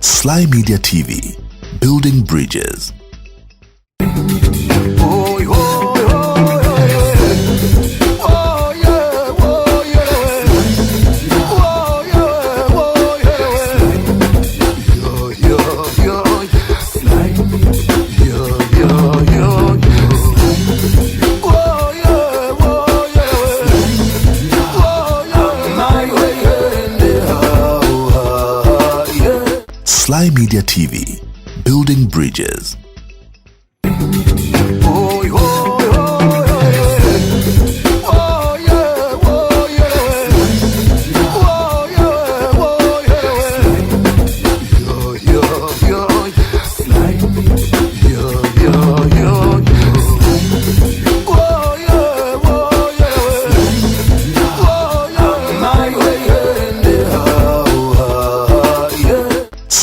Sly Media TV, building bridges. Sly Media TV, building bridges.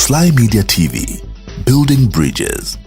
Sly Media TV, building bridges.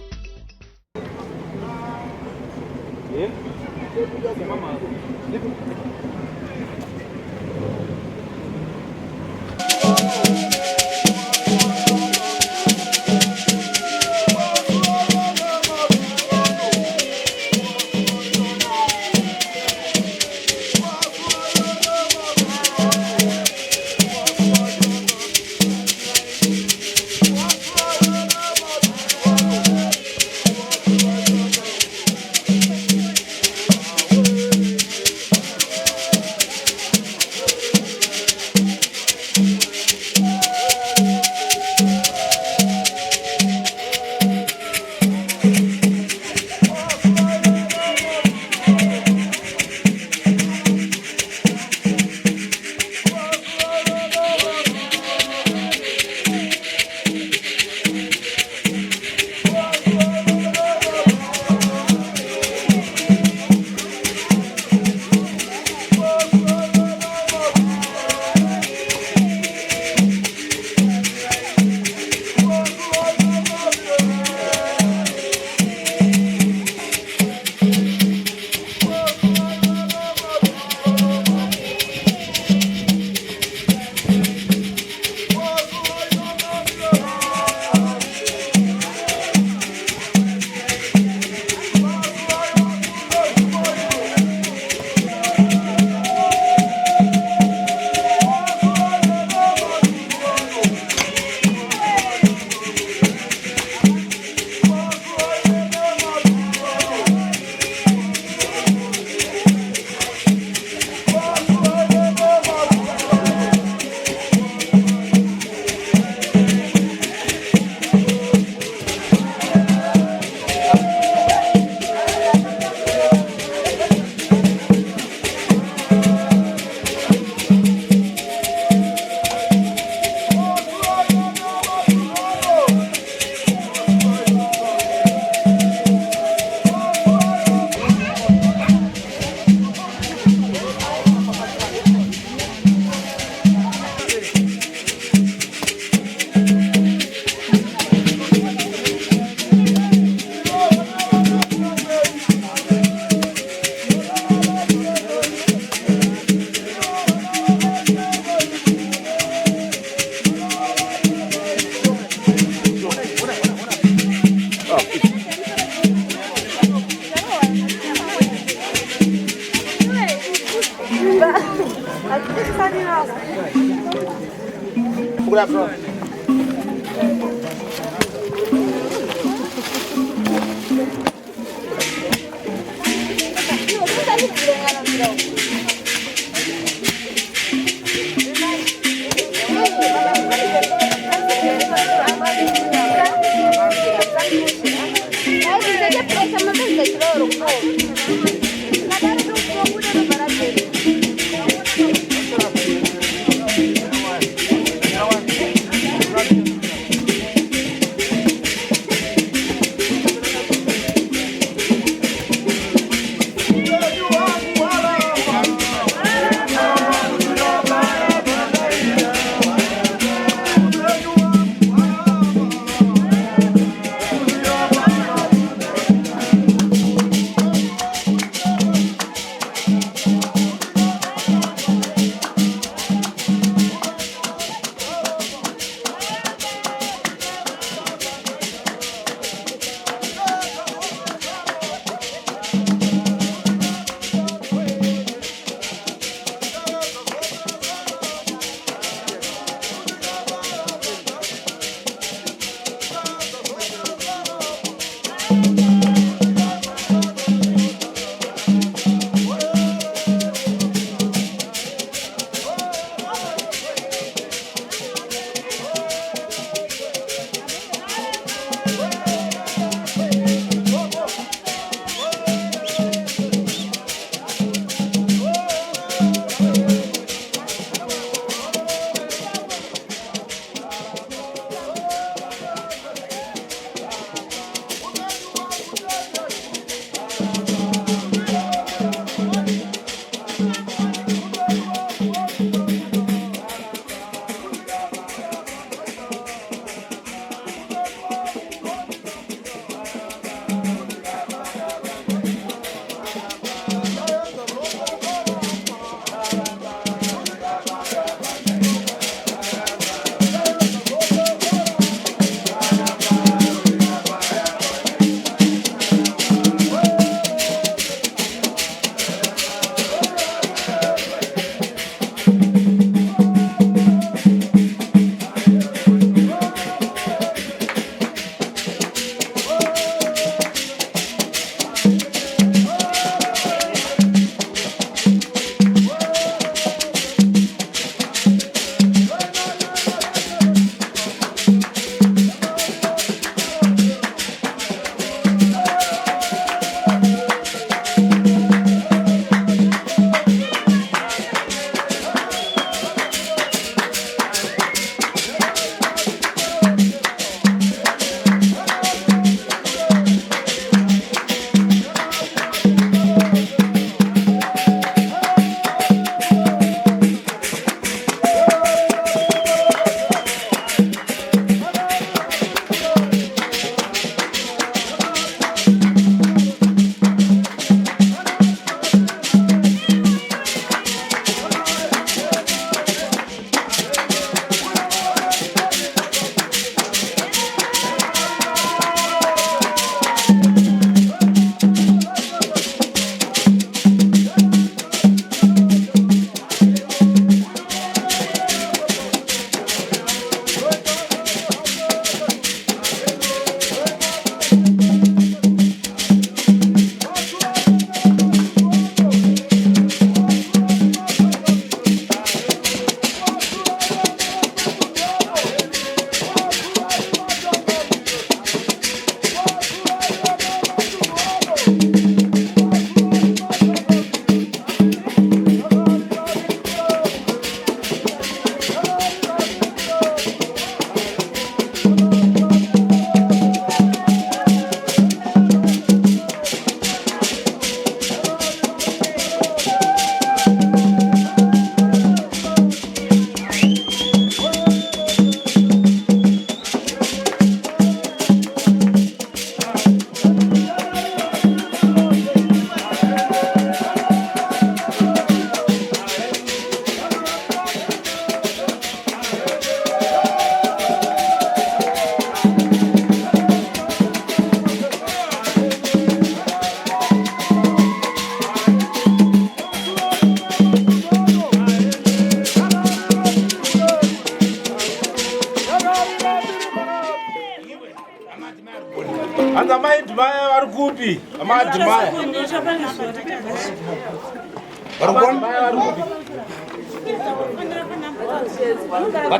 kupi amadimaya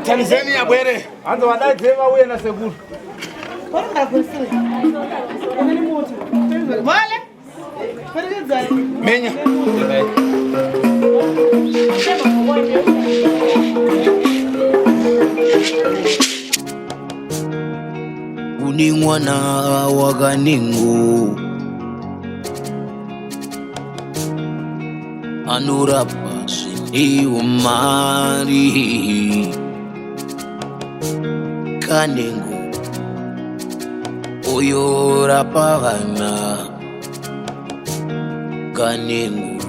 Tanzania bwere anzo wadaidze uye na sekuru menya Uni mwana wa Kaningu anurapa sindi umari Kaningu oyo rapa vana Kaningu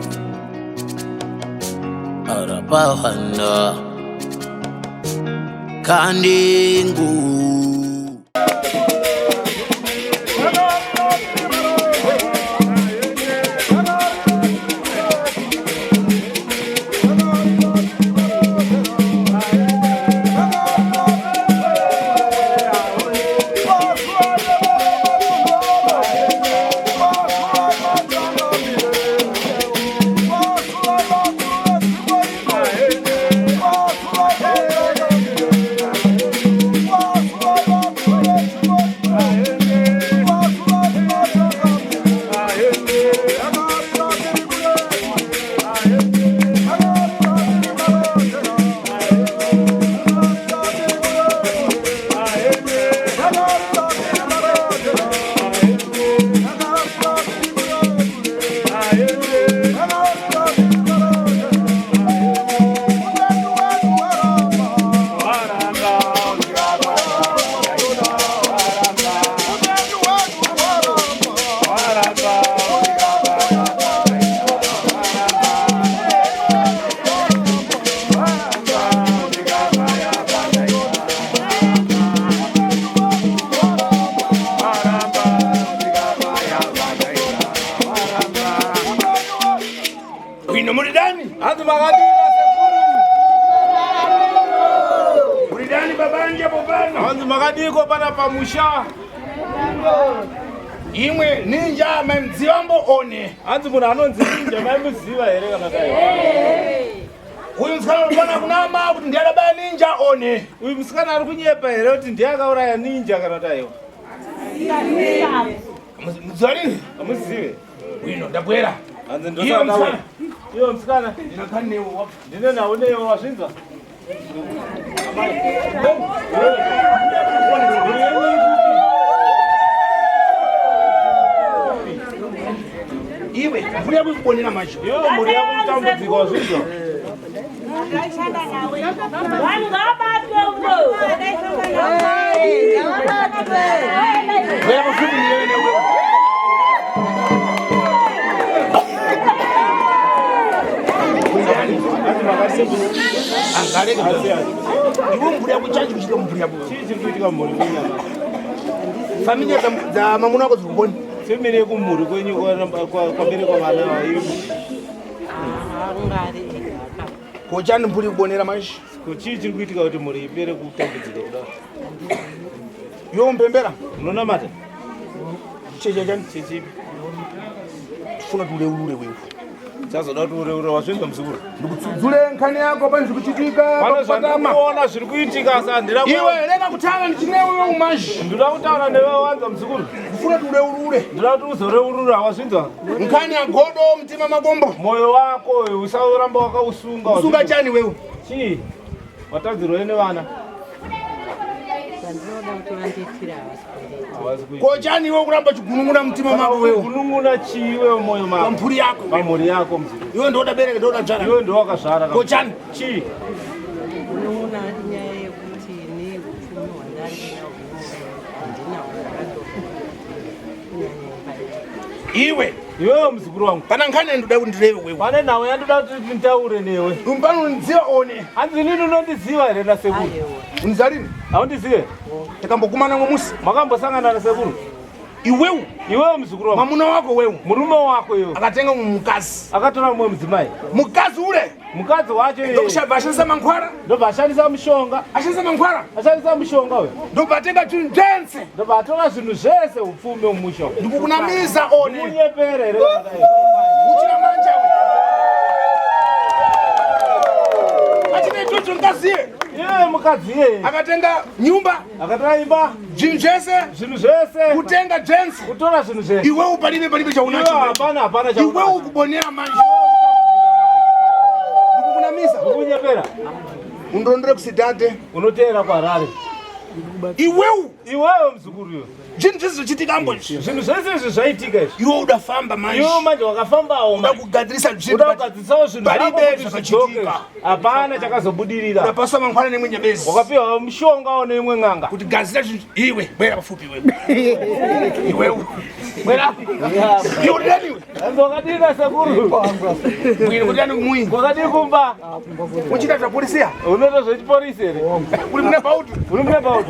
arapa vana Kaningu makadiko pana pamusha imwe ninja memdziwambo one anzi munhu anonzi ninja maimuziva here kana kai uyu musikana unofana kunama kuti ndiyadabaya ninja one uyu musikana ari kunyepa here kuti ndiye akauraya ninja kana taiwa mudziwa lini amuzive uyu ndabwera anzi ndosadawe iwo musikana ndinakhanewo ndine nawo newo wasvinza iwe mvura yakuzibonera macho iwe mhuri yako kutambudzika wazvinzwa iwe mvura yako chanji kuchitika mvura yako chii chiri kuitika mhuri kwenyu familia dzamamuna ako zvikuboni femiri yekumhuri kwenyu kwaberekwa vana vaivi kochani mvuri kubonera mashi chii chiri kuitika kuti mhuri ipere kutambudzika kudaro iwe mupembera unonamata chechechani chichipi tifuna tiureurure wewe chazoda kuti ureure wazvinzwa musikuru ndikutsudzule nkhani yako pane zviri kuchitika pane zvandikuona zviri kuitika sa iwe rega kutaura ndichinewewe umashi ndinoda kutaura newe wanza musikuru tifuna tiureurure ndinoda kuti uzoreurura wazvinzwa nkhani yagodo mtima makombo mwoyo wako usauramba wakausunga usunga chani wewe chii watadzirwa nevana kochani iwe kuramba chigunung'una mtima mako wewe kunung'una chii wewe moyo mako pamphuri yako pamhuri yako mzikuru iwe ndoda bereke ndoda dzvara iwe ndo wakazvara kochani chii unoona nyaya yekuti ni upfumi hwandari ndinawo iwe iwewe mzukuru wangu pana nkhani yandoda kuti ndireve wewe pane nawe yandoda kuti nditaure newe umpano unidziva one hanzi nini unondiziva here nasekuru uniza lini haundizive takambokumana mwe musi makambosangana nasekuru Iwewe mzukuru. Mamuna wako wewe. Murume wako yo. Akatenga mkazi. Akatora mwe mzimai. Mukazi ule. Mukazi wacho ndo kushabashanisa mankhwara. Ndo bashanisa mushonga. Ashanisa mankhwara. Ashanisa mushonga we. Ndo batenga tundense. Ndo batora zvinhu zvese upfume umushonga. Ndikukunamiza one. Unyeperere. Uchina manja we. Achine tutu ngaziye. Mukadziye. Akatenga nyumba. Akatora imba. Zvinhu zvese. Kutenga dance. Kutora zvinhu zvese. Iwe upalibe chaunacho. Hapana chaunacho. Iwe ukubonera manje. Ndikukunamiza. Kunyepera. Undondere kusidade. Unotera kwa Harare. Iwewe mzukuru yo. Zvinhu zvese zvichitika ambo. Zvinhu zvese zvaitika izvi. Iwe udafamba manje. Iwe manje wakafambawo. Udakugadzirisa zvinhu. Udakugadzirisawo zvinhu. Palibe zvakachitika. Hapana chakazobudirira. Udapaswa mankhwala nemwe nyabezi. Wakapiwa mushongawo nemwe ng'anga. Kuti gadzira zvinhu. Iwe bwera pafupi wewe. Iwe. Bwera. Iwe ndani wewe. Ndokadina sekuru. Mwiri kutani kumwini. Wakadini kumba. Uchita za polisia. Unoita zvechipolisi ere. Uri mune bautu. Uri mune bautu.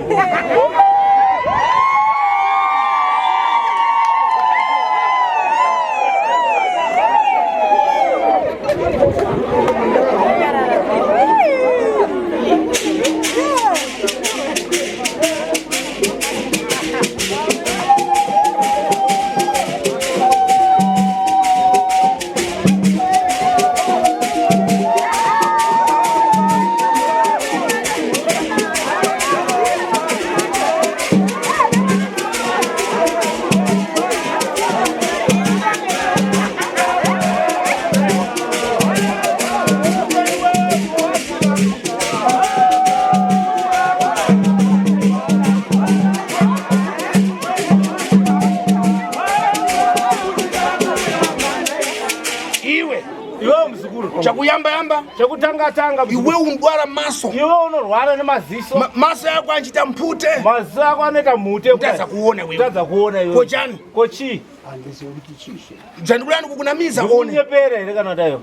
Chakuyamba. Chakutanga. Iwe undwara maso. Iwe unorwara nemaziso. Maso yako anchita mpute. Maziso yako anoita mhute. Utaza kuona wewe. Utaza kuona iwe. Kochani? Kochi. Andisi kuti chishe. Dzandulani kukunamiza one. Unyepera ere kana dayo.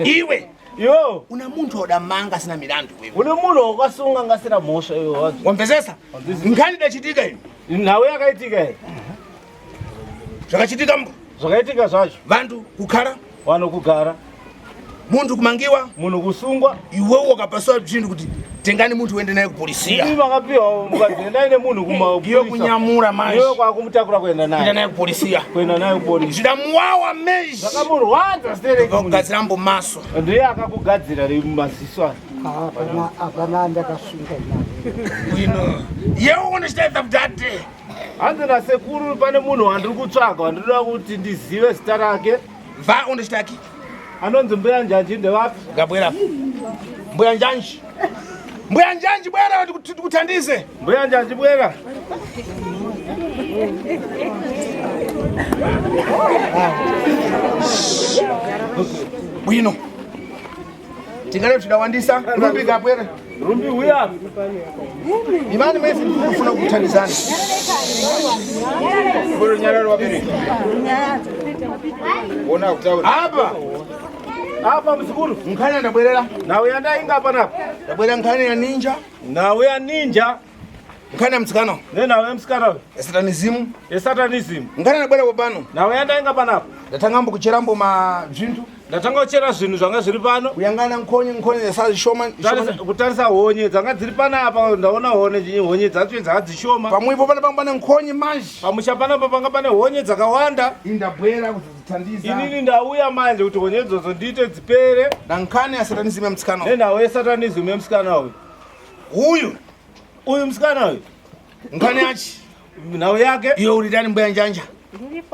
Iwe. Yo. Una muntu odamanga sina milandu wewe. Une munhu wakasunga ngasina mhosva iwe. Wamvezesa? Nkhani dachitika ino. Nawe yakaitika ere. Zvakachitika mbo. Zvakaitika zvacho. Vantu kukara. Vanhu kugara. Muntu kumangiwa. Munhu kusungwa. Iwewe wakapaswa zvinhu kuti tengani muntu uende naye kupolisia. Ivi makapiwa mukadzienda nemunhu kumapolisa. Iyo kunyamura manje. Iyo kwakumutakura kuenda naye. Kuenda naye kupolisia. Kuenda naye kupolisa. Zvidamuwawa meji. Zvakamurwadza stereki. Kugadzira mbo maso. Ndiye akakugadzira maziso aya. Hapana ndakasunga naye. Ino. Yewe unochitaita kudate. Handina sekuru pane munhu wandiri kutsvaga wandinoda kuti ndizive zita rake. Va unochitaki. Anonzi Mbuya Njanji ndevapi? Ngabwera. Mbuya Njanji. Mbuya Njanji bwera tikuthandize. Mbuya Njanji bwera. Bwino. Tingale tudawandisa. Rumbi ngabwera. Rumbi uya. Imani mezi kufuna kuthandizana. Bwero nyararo wabiri. Ona kutaura. Apa mzukuru. Nkhani ndabwerera. Nawe yandainga apa napo. Ndabwera nkhani ya ninja. Nawe ya ninja. Nkhani ya mtsikana. Nawe mtsikana. Satanism. Nkhani ndabwera popano. Nawe yandainga apa napo. Ndatangambo kucherambo zvintu. Ndatanga kuchera zvinhu zvanga zviri pano. Kuyangana nkhonye dzasashoma. Kutarisa honye dzanga dziri pana apa ndaona honye dzacho dzakadzishoma. Pamwepo pana nkhonye manje. Pamusha panapa panga pane honye dzakawanda. Indabwera kuzithandiza. Inini ndauya manje kuti honye idzodzo ndiite dzipere. Nkhani ya satanism ya mtsikana. Nenawe yesatanism yemtsikana uyu. Uyu mtsikana uyu. Nkhani yachi. Nawe yake. Iyo ulitani Mbuya Njanja.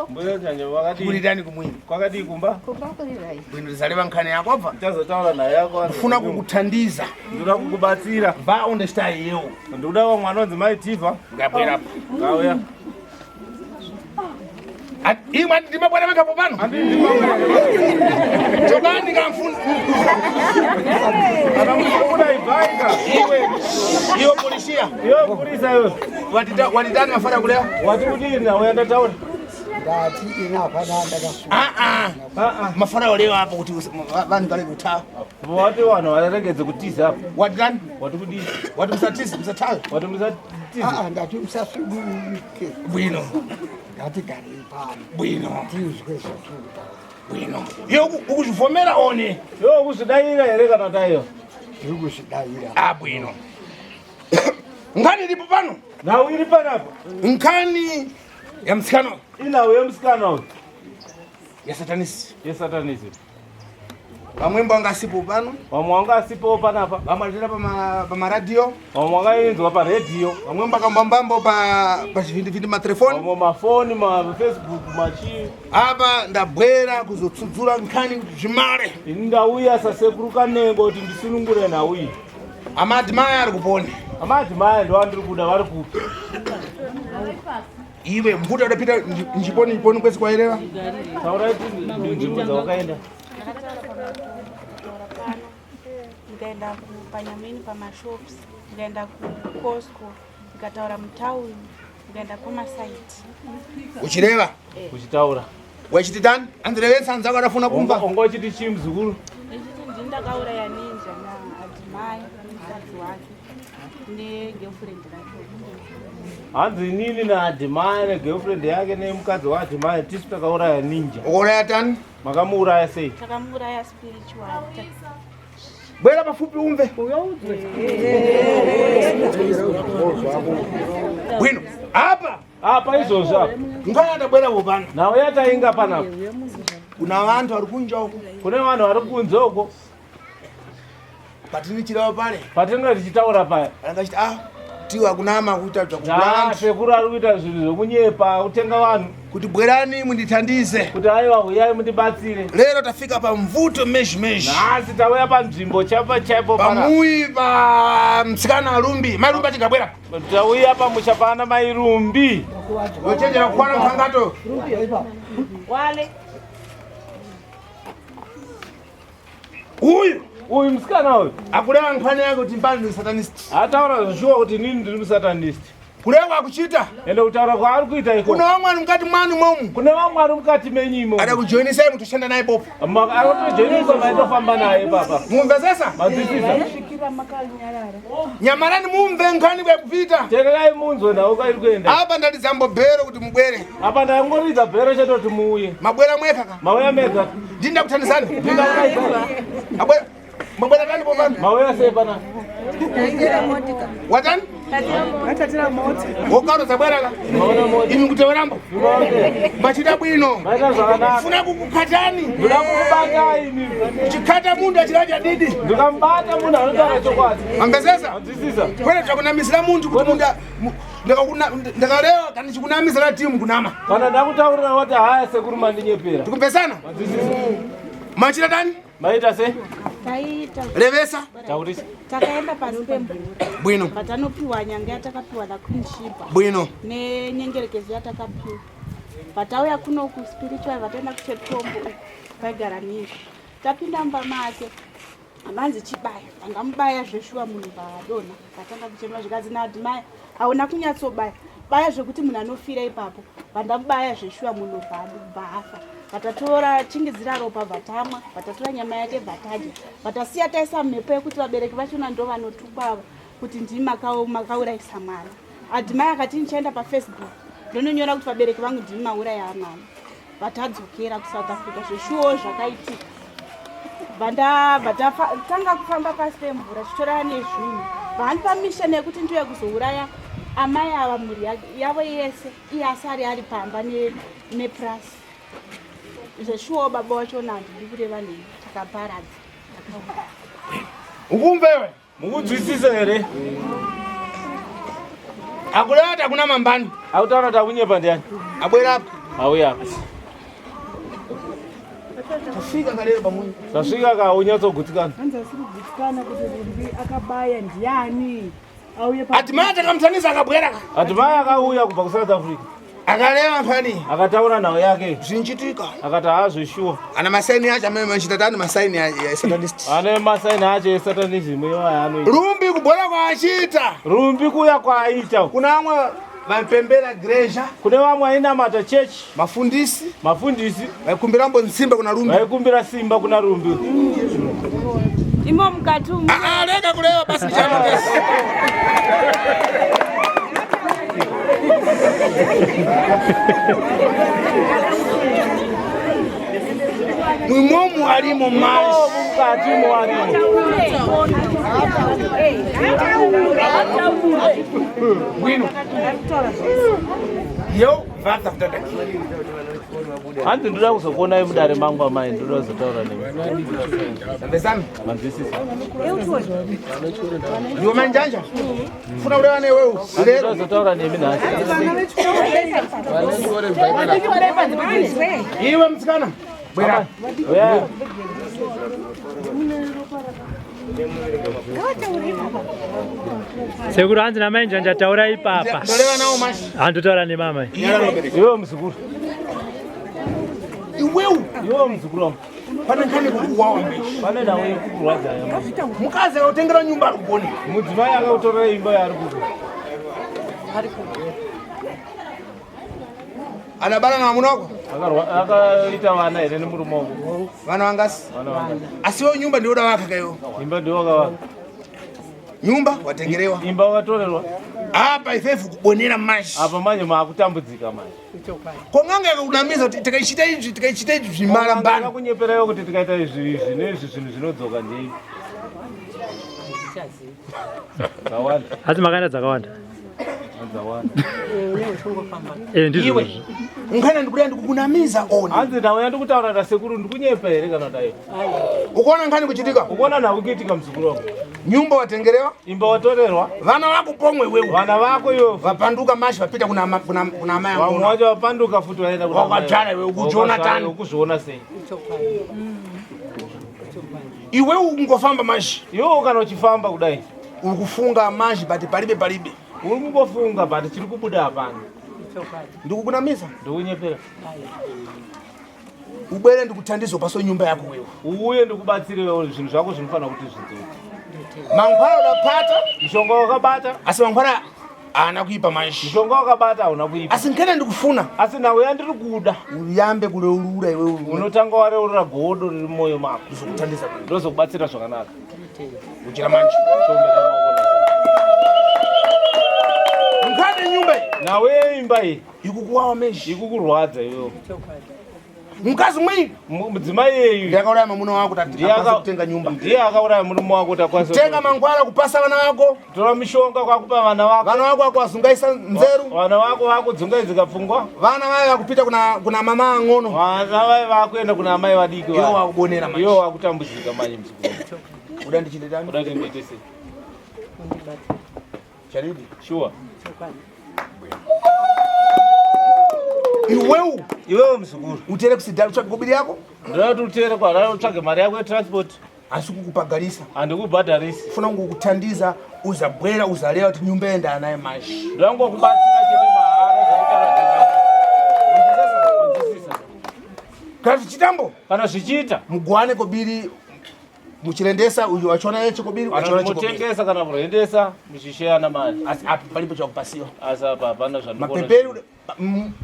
Mbuya Njanja wakati. Ulitani kumwini. Kwakati kumba. Kumba kulirai. Bwino zaleva nkhani yako apa. Tazotaura naye yako. Ufuna kukuthandiza. Ndinoda kukubatsira. Va understand yewo. Ndoda wa mwana wadzimayi Tiva. Ngabwera apa. Ngauya. Imwe ndimabwera makapo pano. Chokani kamfuna. Akamufuna ivaika. Iyo polisia. Iyo polisa yo. Watitani mafara kulea. Wati kudini nawe ndataura. Ndati inafana ndakasunga. Mafana olewa hapo kuti vanhu kale kutha. Wati wano waregedze kutiza hapo. What done? Wati kudi. Wati msatawe. Wati msatiza. Ndati msasudike. Bwino. Ndati gari pano. Bwino. Tizwe sotuta. Bwino. Yo ukuzvomera one. Yo kuzidaira here kana tayo. Ndikuzidaira. Bwino. Ngani ilipo pano? Na iri panapo. Nkani ya msikano. Inawe ya msikano. Ya satanist. Ya satanism. Vamwembo angasipo pano. Vamwanga asipo panapa. Vamatira pa radio. Vamwanga inzwa pa radio. Vamwembo akambambambo pa zvivindi matelefoni. Vamwe mafoni, ma Facebook, machi. Apa ndabwera kuzotsudzura nkani kuti zvimare. Ndauya sasekuru nengo kuti ndisunungure nauyi. Amadimaya ari kupona. Amadimaya ndo andiri kuda vari kupi. Iwe mbuta udapita njiponi kwesi kwaereva. Taura kuti nzvimbo dzawakaenda. Nikaenda kupanyamini pamashops, nikaenda kuCostco, nikataura mutauni, nikaenda kumasaiti. Uchireva? Kuchitaura. Wechititani? Andirevetsa anzako adafuna kumva. Ongochiti chimzukuru. Echiti ndindakauraya ninja naadzimai nomukadzi wake negirlfriend yake. Hanzi nini na adimai negirlfriend yake nemukadzi waadimai tisu takauraya ninja. Ukauraya tani? Makamuuraya sei? Takamuuraya spiritual. Bwera pafupi umve. Bwino. Apa izvozvo apa. Ngada bwera kupana. Nawe yatainga panapa. Kuna vantu vari kunja uko. Kune vanhu vari kunze uko. Patinichirawo pale. Patinenge tichitaura paya. Akachiti tiwa kunama kuita zvakubwera. Sekuru ari kuita zvinhu zvokunyepa kutenga vanhu. Kuti bwerani mundithandize. Kuti aiwa huyai mundibatsire. Lero tafika pamvuto mezhimezhi. Nhasi tauya panzvimbo chaipo pana. Pamuyi pa mtsikana Rumbi. Mai Rumbi achigabwera. Tauya pamusha pana mai Rumbi. Wochenjera kukwana mkangato. Wale. Uyu musikana uyu. Akureva nkhani yake kuti mbani ndi satanist. Ataura zvoshuwa kuti nini ndiri musatanist. Kureva akuchita. Ende kutaura kwaari kuita iko. Kuna vamwe mukati mwanu momu. Kune vamwe vari mukati menyimo. Ada kujoinisai mutoshanda naye popo. Arikutojoinisa maitofamba naye papa. Mumvesesa? Madzisisa. Nyamarani mumve nkhani kwekupita. Tererai munzwe nawo kairi kuenda. Apa ndatidzambo bhero kuti mubwere. Apa ndangoridza bhero chetoti muuye. Mabwera mweka ka. Mauya mega. Ndinda kuthandizani. Ndingakudzana. Abwera. Mabwera tani popana. Mauya sei pana. Watani? Atatira moti. Wokaro zabwera ka. Maona moti. Imi kutewerambo. Machida bwino. Maita zvakanaka. Funa kukukatani. Ndira kukubata ini. Chikata mundu achikaja didi. Ndikamubata munhu anotaura chokwadi. Mambesesa? Madzisisa. Kwene takunamisira mundu kuti munda ndakarewa kana chikunamisira timu kunama. Kana ndakutaurira wati haya sekuru mandinyepera. Tikumpesana? Madzisisa. Machida tani? Maita se? Taita. Revesa? Taurisa. Takaenda pasi pemvura. Bwino. Patanopiwa nyanga yatakapiwa na kunshipa. Bwino. Nenyengerekezo yatakapiwa. Patauya kunoku spiritual vataenda kuchetombo vaigara nizvi. Tapinda mumba make. Amanzi chibaya. Angamubaya zveshuwa munhu paadonha. Patanga kuchema zvikadzi naadimai. Hauna kunyatsobaya. Baya zvekuti munhu anofira ipapo. Vandamubaya zveshuwa munhu baafa. Vatatora chingidzira ropa vatamwa, vatatora nyama yake vatadya. Vatasiya taisa mhepo yekuti vabereki vachona ndo vanotukwa kuti ndimi makaurayisa mwana. Adimai akati ndichaenda paFacebook ndononyora kuti vabereki vangu ndimi mauraya mwana. Vatadzokera kuSouth Africa zveshuwo zvakaitika. Vatanga kufamba pasi pemvura chitorana nezvinhu. Vanipa mission yekuti ndiye kuzouraya amai ava mhuri yavo yese iye asari ari pamba neprasi. Zveshuwo baba wacho ndiri kureva nei takaparadza. Ukumvewe? Mukudzwisisa here? Akureva kuti hakuna mambani. Akutaura kuti akunyepa ndiani? Abwera apa. Auya apa. Tafika ngalero pamunyi. Tasvika kaunyatsogutikana. Hanzi asiri kugutsikana kuti Rumbi akabaya ndiani. Auye pa. Adimai atakamutsanisa akabwera ka. Adimai akauya kubva kuSouth Africa. Akareva mphani. Akataura nawo yake. Zvinchitika. Akati hazveshuwa. Ana masaini acho amene machita tani masaini ya satanist. Ane masaini acho esatanism iwo yaanoita. Rumbi kubwera kwaachita. Rumbi kuya kwaaita. Kuna amwe Vampembera greja. Kune vamwe aina mata church. Mafundisi. Vaikumbirambo Simba kuna Rumbi. Vaikumbira Simba kuna Rumbi. Imo mkatumu. Leka kulewa basi chama basi. Mwimomu alimo maji. Mukati mwalimo. Mwino. Yo, vata kutata. Anti ndoda kuzokona imudare mangu amai ndoda kuzotaura nemi. Sambesami. Manzwisisa. Ndiwo manjanja. Funa kulewa ne wewe. Ndoda kuzotaura nemi nasi. Iwe mtsikana. Bwera. Oya. Sekuru hanzi na mai njanja taura ipapa. Ndolewa nao mashi. Andotaura ne mama. Iwe mzukuru. Iwe mzukuru. Pana nkani kukuwawa mbishi. Pana nawe kukurwadza yama. Mukazi akutengera nyumba arikugoni. Mudzimai akautorera imba yaari kuku. Anabara na mwamuna wako? Akaita vana here nemurume wako. Vana wangasi? Vana wangasi. Asiwo nyumba ndiyo waka kayo? Imba ndiyo waka. Nyumba watengerewa? Imba watorerwa. Apa ifefu kubonera mashi. Apa manje maakutambudzika manje. Konganga yakunamiza kuti tikaichita izvi zvimara mbana. Akakunyeperayo kuti tikaita izvi zvinezvi zvinhu zvinodzoka ndei. Dzawanda. Asi makaenda dzakawanda. Iwe unkhana ndikuda ndikukunamiza ona. Hanzi nawe yandikutaura nasekuru ndikunyepa here kana dai. Ukuona nkhani kuchitika? Ukuona nawe kuitika mzukuru wangu. Nyumba watengerewa? Imba watorerwa. Vana vako pomwe wewe. Vana vako iwo. Vapanduka mashi vapita kuna amai. Vamwe wacho vapanduka futi vaenda kuna amai. Wakadzana wewe kuJonathan. Ukuzviona sei? Iwe ungofamba mashi. Iwe kana uchifamba kudai. Ukufunga mashi bati palibe. Uri kungofunga bati chiri kubuda hapana. Ndikukunamiza? Ndikunyepera. Ubwere ndikuthandizo paso nyumba yako wewe. Uye ndikubatsire wewe zvinhu zvako zvinofana kuti zvidzoke. Mankhwala unapata, mishonga wakabata, asi mankhwala ana kuipa mashi. Mishonga wakabata una kuipa. Asi nkene ndikufuna. Asi nawe yandiri kuda. Uyambe kuleulura iwe. Unotanga wareurura godo riri mumwoyo mako. Ndizokuthandiza. Ndozokubatsira zvakanaka. Uchira manje. Nkane nyumba iyi. Nawe imba iyi. Ikukuwawa meshi. Ikukurwadza iwewe. Mukazi mwini. Mudzimai yeyu. Ndiyakauraya mwamuna wako kuti akwanise kutenga nyumba. Ndiye akauraya murume wako kuti akwanise kutenga mankhwala kupasa vana vako. Tora mishonga kwakupa vana vako. Vana vako akuvazungaisa nzeru. Vana vako vakudzungaidzika pfungwa. Vana vaye vakupita kuna mama ang'ono. Vana vaye vakuenda kuna amai vadiki. Iwo wakubonera manje. Iwo wakutambudzika manje mzukuru. Uda ndichite tani? Uda ndichite sei? Charidi. Sure. Iwewe mzukuru. Utere kusidala utsvake kobiri yako? Ndoti utere kwarara utsvage mari yako yetransport. Asi kukupagarisa. Handikubhadharisi. Funa kukuthandiza uzabwera uzalewa kuti nyumba yenda anaye mashi. Ndangokubatsira chete mahara zvekutaura. Kana zvichitambo? Kana zvichiita. Mugwane kobiri muchirendesa uyu wachona yeche kobiri wachona chekobiri. Mutengesa kana kurendesa muchisheyana mari. Asi apa palipo chakupasiwa. Asi apa hapana zvandikona. Mapeperi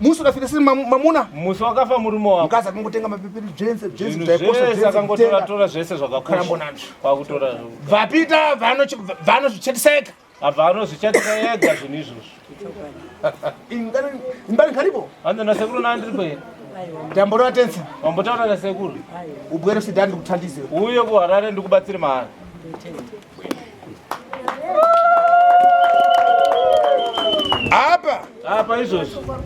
musi ukafika siri mamuna. Musi wakafa murume wako. Mukazi akangotenga mapeperi zvese zvese akangotora zvese zvakakosha. Kwakutora. Vapita vanozvichatiseka. Apa anozvichatiseka ega zvinhu izvozvo. Imbari karipo? Hanzi nasekuru nandiripo here. Ndambora tensa. Wambotaura nasekuru. Ubwere sidani ndikuthandize. Uye kuHarare ndikubatsire mahara. Apa izvozvo.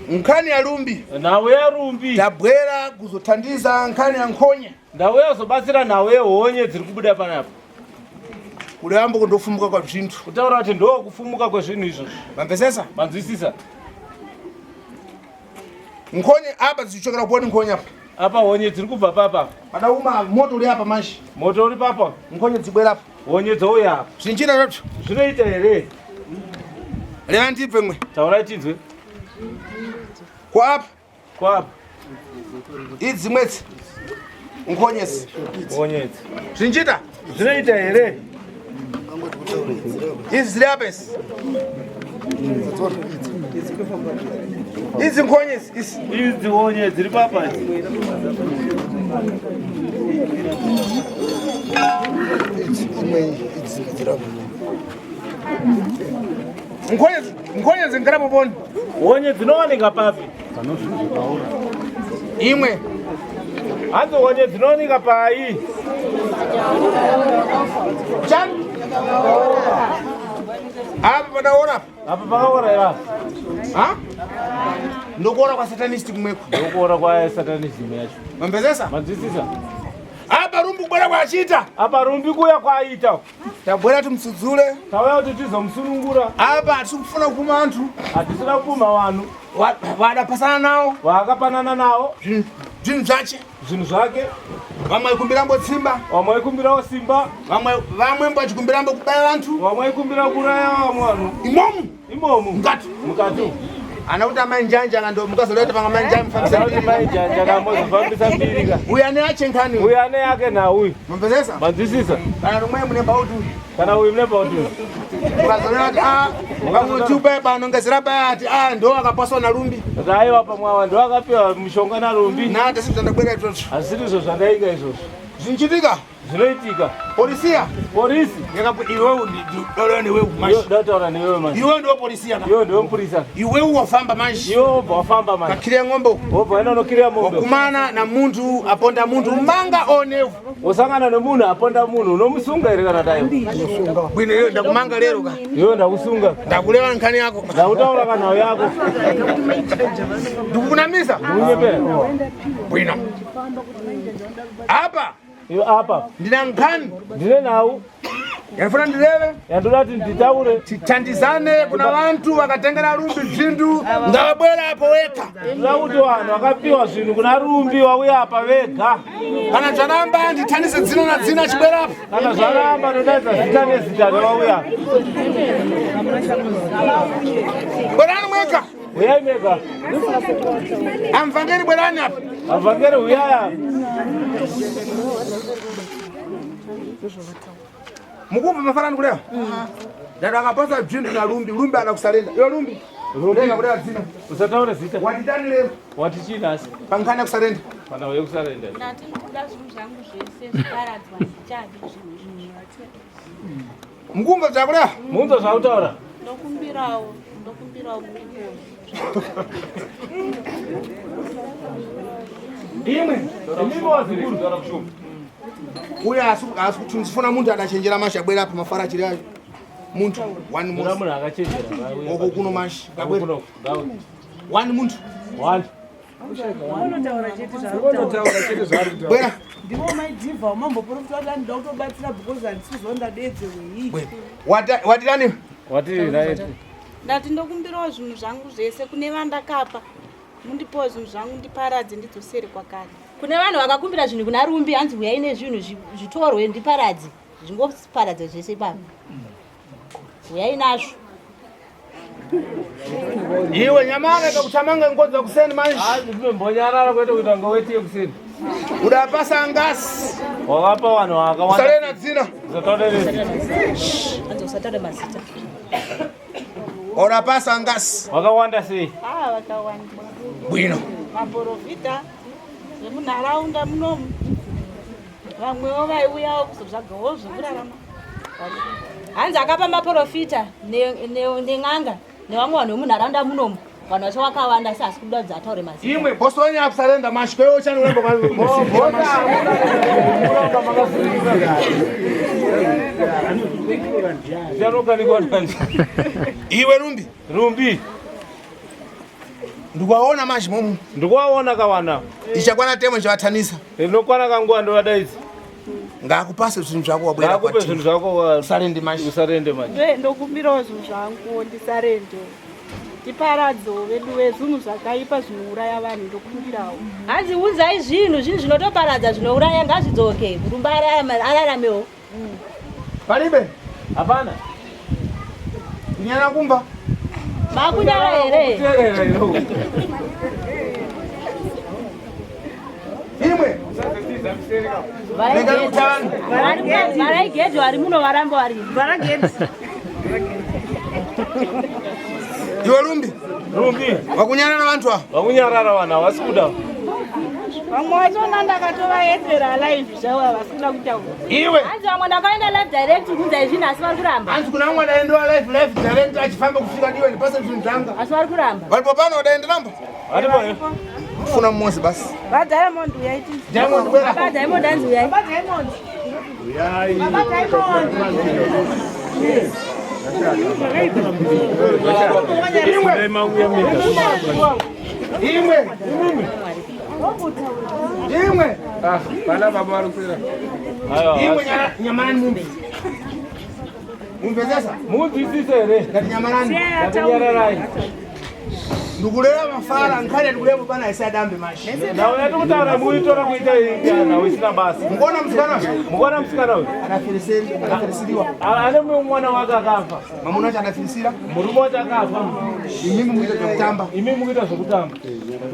Nkhani ya Rumbi. Nawe ya Rumbi. Tabwera kuzothandiza nkhani ya Nkhonye. Nawe yazobatsira nawe honye dziri kubuda panapa. Kuleyambo kundofumuka kwa zvinthu. Kutaura kuti ndo kufumuka kwezvinhu izvozvo. Mamvesesa? Manzwisisa. Nkhonye apa dzichokera kuona Nkhonye apa. Apa honye dziri kubva papa. Padauma moto uri apa mashi. Moto uri papa. Nkhonye dzibwera apa. Honye dzouya apa. Zvinchina zvapcho. Zvinoita here. Reva ndibve mwe. Taura tidzwe. Kwapa. Kwapa. Idzi mwedzi. Nkhonyesi. Honyedzi. Zvinchita. Zvinoita here. Idzi ziri apa isi. Izi nkonye Izi honye dziri papa. nkonye zingara boboni. Honye dzinowanika papi? Imwe. Hanzi honye dzinowanika pai? Chani? Apa padaona? Apa pakaora ya? Ha? Ndokuona kwa satanist kumweko. Ndokuona kwa satanism yacho. Mambezesa? Manzwisisa. Apa Rumbi kubwera kwachita. Apa Rumbi kuya kwaita. Tabwera tumsudzule. Tauya kuti tizomusunungura. Apa atikufuna kupuma anthu. Hatisina kupuma vanhu. Vadapasana nawo. Vakapanana nawo. Zvinhu zvache. Zvinhu zvake. Vamwe vaikumbira tsimba. Vamwe vaikumbirawo simba. Vamwe vachikumbira kubaya vanthu. Vamwe vaikumbira kuraya vamwe vanhu. Imomu. Mukati. Ana kuti amanjanja ndo mukazoleta panga manjanja mfambisa. Ana kuti manjanja namozofambisa mbirika. Uya ne ache nkhani. Uya ne yake na uyu. Mambezesa? Manzwisisa. Kana rumwe mune bautu. Kana uyu mune bautu. Mukazoleta mukamuti ubeba nongezera bayati ndo akapaswa na Rumbi. Zaiwa pamwawa ndo akapiwa mushonga na Rumbi. Na tasi tandabwera izvozvo. Asirizo zvandaika izvozvo. Zvinchitika? Zvinoitika. Polisia? Polisi. Iwewe ndorani wewe mashi. Ndataura newewe mashi. Iwewe ndio polisia na. Iwewe ndio mpolisa. Iwewe wafamba mashi. Iwewe wafamba mashi. Kakire ng'ombe. Opa ena nokire ng'ombe. Wakumana na muntu aponda muntu manga onevu. Usangana nemunhu aponda munhu unomusunga ere kana dai. Bwino iwe ndakumanga lero ka. Iwewe ndakusunga. Ndakulewa nkhani yako. Ndakutaura kana yako. Ndikunamisa. Ndikunyepera. Bwino. Apa. Iyo apa. Ndina nkhani. Ndine nawo. Yafuna ndilewe. Yandolati nditaure. Tithandizane kuna vantu vakatengera Rumbi zvintu ngavabwera apo weka. Ndakuti vanhu vakapiwa zvinhu kuna Rumbi wauya apa vega. Kana zvanamba ndithandize dzina na dzina chibwera apo. Kana zvanamba ndodaidza zita nezita wauya. Bwerani mweka. Uyai mega. Amvangeri bwerani apo. Amvangeri uyaya. Mukumva mafarani kulea? Dada akapasa zvintu na Rumbi anakusalenda. Yo Rumbi. Renga kulea dzina. Usataure zita. Watitani lero? Wati chinasi. Pankana kusalenda. Pana uye kusalenda. Nati kuda zvinhu zvangu zvese zviparadzwa ndichadi zvinhu. Mukumva zvakulea? Munzo zvautaura. Ndokumbirawo mulipo. Imwe. Ndimo wazikuru zara kushuma. Uya asikutunzifuna muntu adachenjera mashi abwera apa mafara chiri ayo. Muntu one muntu. Munhu akachenjera. Oko kuno mashi. Kabwera. Kuno. One muntu. One. Unotaura chete zvaari. Bwera. Ndivo maidhivha mamboprofita kuti ndida kutobatsira because handisizonda dedze wei. Watirani? Watiri naiti. Ndati ndokumbirawo zvinhu zvangu zvese kune vandakapa. Mundipo zvinhu zvangu ndiparadze ndidzosere kwakare. Kune vanhu vakakumbira zvinhu kuna Rumbi hanzi uyai nezvinhu zvitorwe ndiparadze. Zvingoparadze zvese pano. Uyai nazvo. Iwe nyamara kakuthamanga ngodza kuseni manje. Ndinombonyarara kwete kuita ngoweti yekuseni. Udapasa ngasi. Wakapa vanhu vakawanda. Salena dzina. Zataurere. Hanzi usataure mazita. Udapasa ngasi. Wakawanda sei? Vakawanda. Bwino. Maprofita vemunharaunda munomu. Vamwewo vaiuyawo kuzotsvagawo zvekurarama. Hanzi akapa maprofita neng'anga nevamwe vanhu vemunharaunda munomu. Vanhu vacho vakawanda asi kuda kuti ataure mazita. Imwe bosoni akusalenda mashi kweyo chani ulembo kwa. Iwe Rumbi. Rumbi. Ndikuwaona mashi momu. Ndikuwaona kawana. Ichakwana temo chavathanisa. Ndinokwana kanguwa ndovadaidzi. Ngakupase zvinhu zvako wabwera kwati. Ngakupe zvinhu zvako usarende mashi. Usarende mashi. Ndokumbirawo zvinhu zvangu ndisarende. Tiparadzewo vedu vezvinhu zvakaipa zvinouraya vanhu ndokumbirawo. Hanzi unzai zvinhu zvinotoparadza zvinouraya ngazvidzoke. Rumbi araramewo. Palibe? Hapana. Kunyana kumba. Makunyara here. Imwe. Varaigedzo vari muno varamba vari. Varagedzi. Iwe Rumbi. Rumbi. Wakunyarara vantu ava. Wakunyarara vana vasikuda. Vamwe vachona ndakatovaedzera live zvavo vasikuda kutaura. Iwe. Hanzi vamwe ndakaenda live direct kunza izvini asi vari kuramba. Hanzi kuna mwana aendowa live direct achifamba kufika ndiwe ndipase zvinhu zvanga. Asi vari kuramba. Varipo pano wadaenda namba? Varipo. Funa mmozi basi. VaDiamond uyaiti. Diamond bwera. Baba Diamond hanzi uyai. Baba Diamond. Uyai. Baba Diamond. Imwe. Bana baba warukira. Imwe nyamarani mumbi. Mumpezesa? Mumpezesa ere. Ngati nyamarani. Ngati nyararai. Ndukulera mafara nkhale ndikulepo pana isadambe mashi. Nawe yatukutaura muitora kuita ingana usina basi. Mukona msikana we? Mukona msikana we? Anafirisiriwa. Ane mwana wake akafa. Mamuna wacho anafirisira? Murume wacho akafa. Imimi mukuita zvekutamba. Imimi mukuita zvekutamba.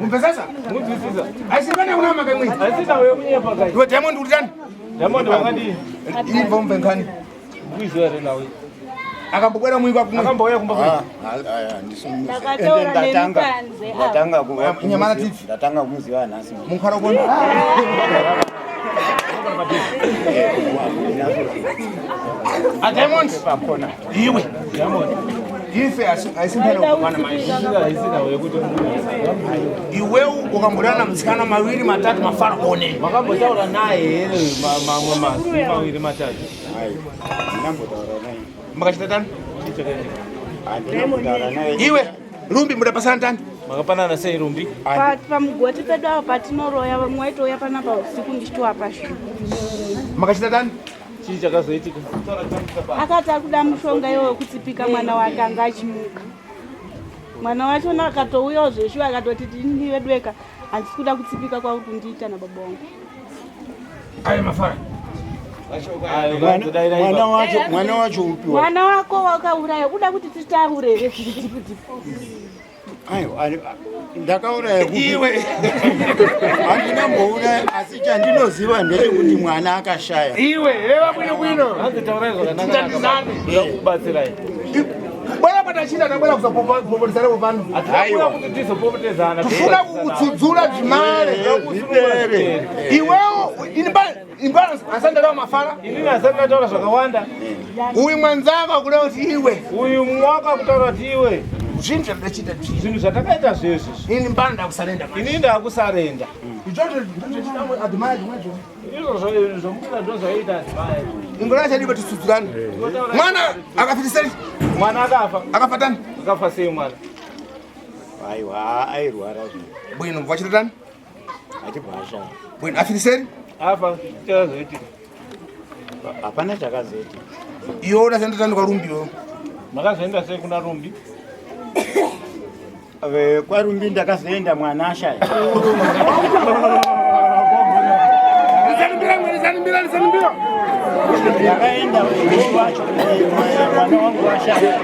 Mumpezesa? Mumpezesa. Aisipana kuna makamwe. Aisina we kunyepa kai. Iwe Diamond uri tani? Diamond wakadi. Iva mvenkani. Kuizo ere nawe. Akambokwera mwiko kumwe. Akambouya kumba kwe. Ndakataura nemukanze. Nyamara TV. Ndatanga kumuziva nhasi. Munkara koni. Diamond. Iwe. Diamond. Ife aisimpana kupana maisha. Aisina we kuti. Iwe ukamborana mtsikana mawiri matatu mafara one. Makambotaura naye ere mamwe masi mawiri matatu. Hai. Ndinambotaura naye. Makachita tani? Ndinambotaura naye. Iwe Rumbi mudapasana tani? Makapanana sei Rumbi? Pamugoti pedu apo patinoroya vamwe waitoya panapa usiku ndichitowa pasvino. Makachita tani? Chii chakazoitika? Akati akuda mushonga iwo wekutsipika mwana wake anga achimuka. Mwana wachona akatouyawo zveshuwa akatoti ndiwe dweka handisi kuda kutsipika kwauri kundiita nababa wangu. Aye mafara. Mwana wacho upi? Mwana wako wakauraya kuda kuti titaure. Aiwa, ndakauraya kupi? Iwe. Handinambouraya asi chandinoziva ndechekuti mwana akashaya. Iwe, reva bwino. Hanzi taurai zvakanaka. Kubatsirai. Bwana patachita tabwera kuzopopolisana kupano. Haiwa kuti tizopopotezana. Tufuna kudzudzula zvimare. Iwewo imbalance asandalawo mafara. Inini asandataura zvakawanda. Uyu mwanzako akuda kuti iwe. Uyu mwaka kutaura kuti iwe. Zvinhu zvandachita zvinhu zvatakaita zvesvi. Ini mbana ndakusarenda. Inini ndakusarenda. Izvozvo zvinochita adhimai zvinezvo. Izvo zvomukira ndozvaita adhimai. Ingona chadiba tisudzurane. Mwana akafirisei. Mwana akafa. Akafa tani? Akafa sei mwana? Aiwa, airwara zvino. Bwino mvachita tani? Achibhasha. Bwino afirisei? Afa chakazoitika. Hapana chakazoitika. Iwo unazoenda tani kwa Rumbi iwo? Makazoenda sei kuna Rumbi? Kwa Rumbi ndakazoenda mwana ashaya. Zanimbira. Ndakaenda wacho mwana wangu ashaya.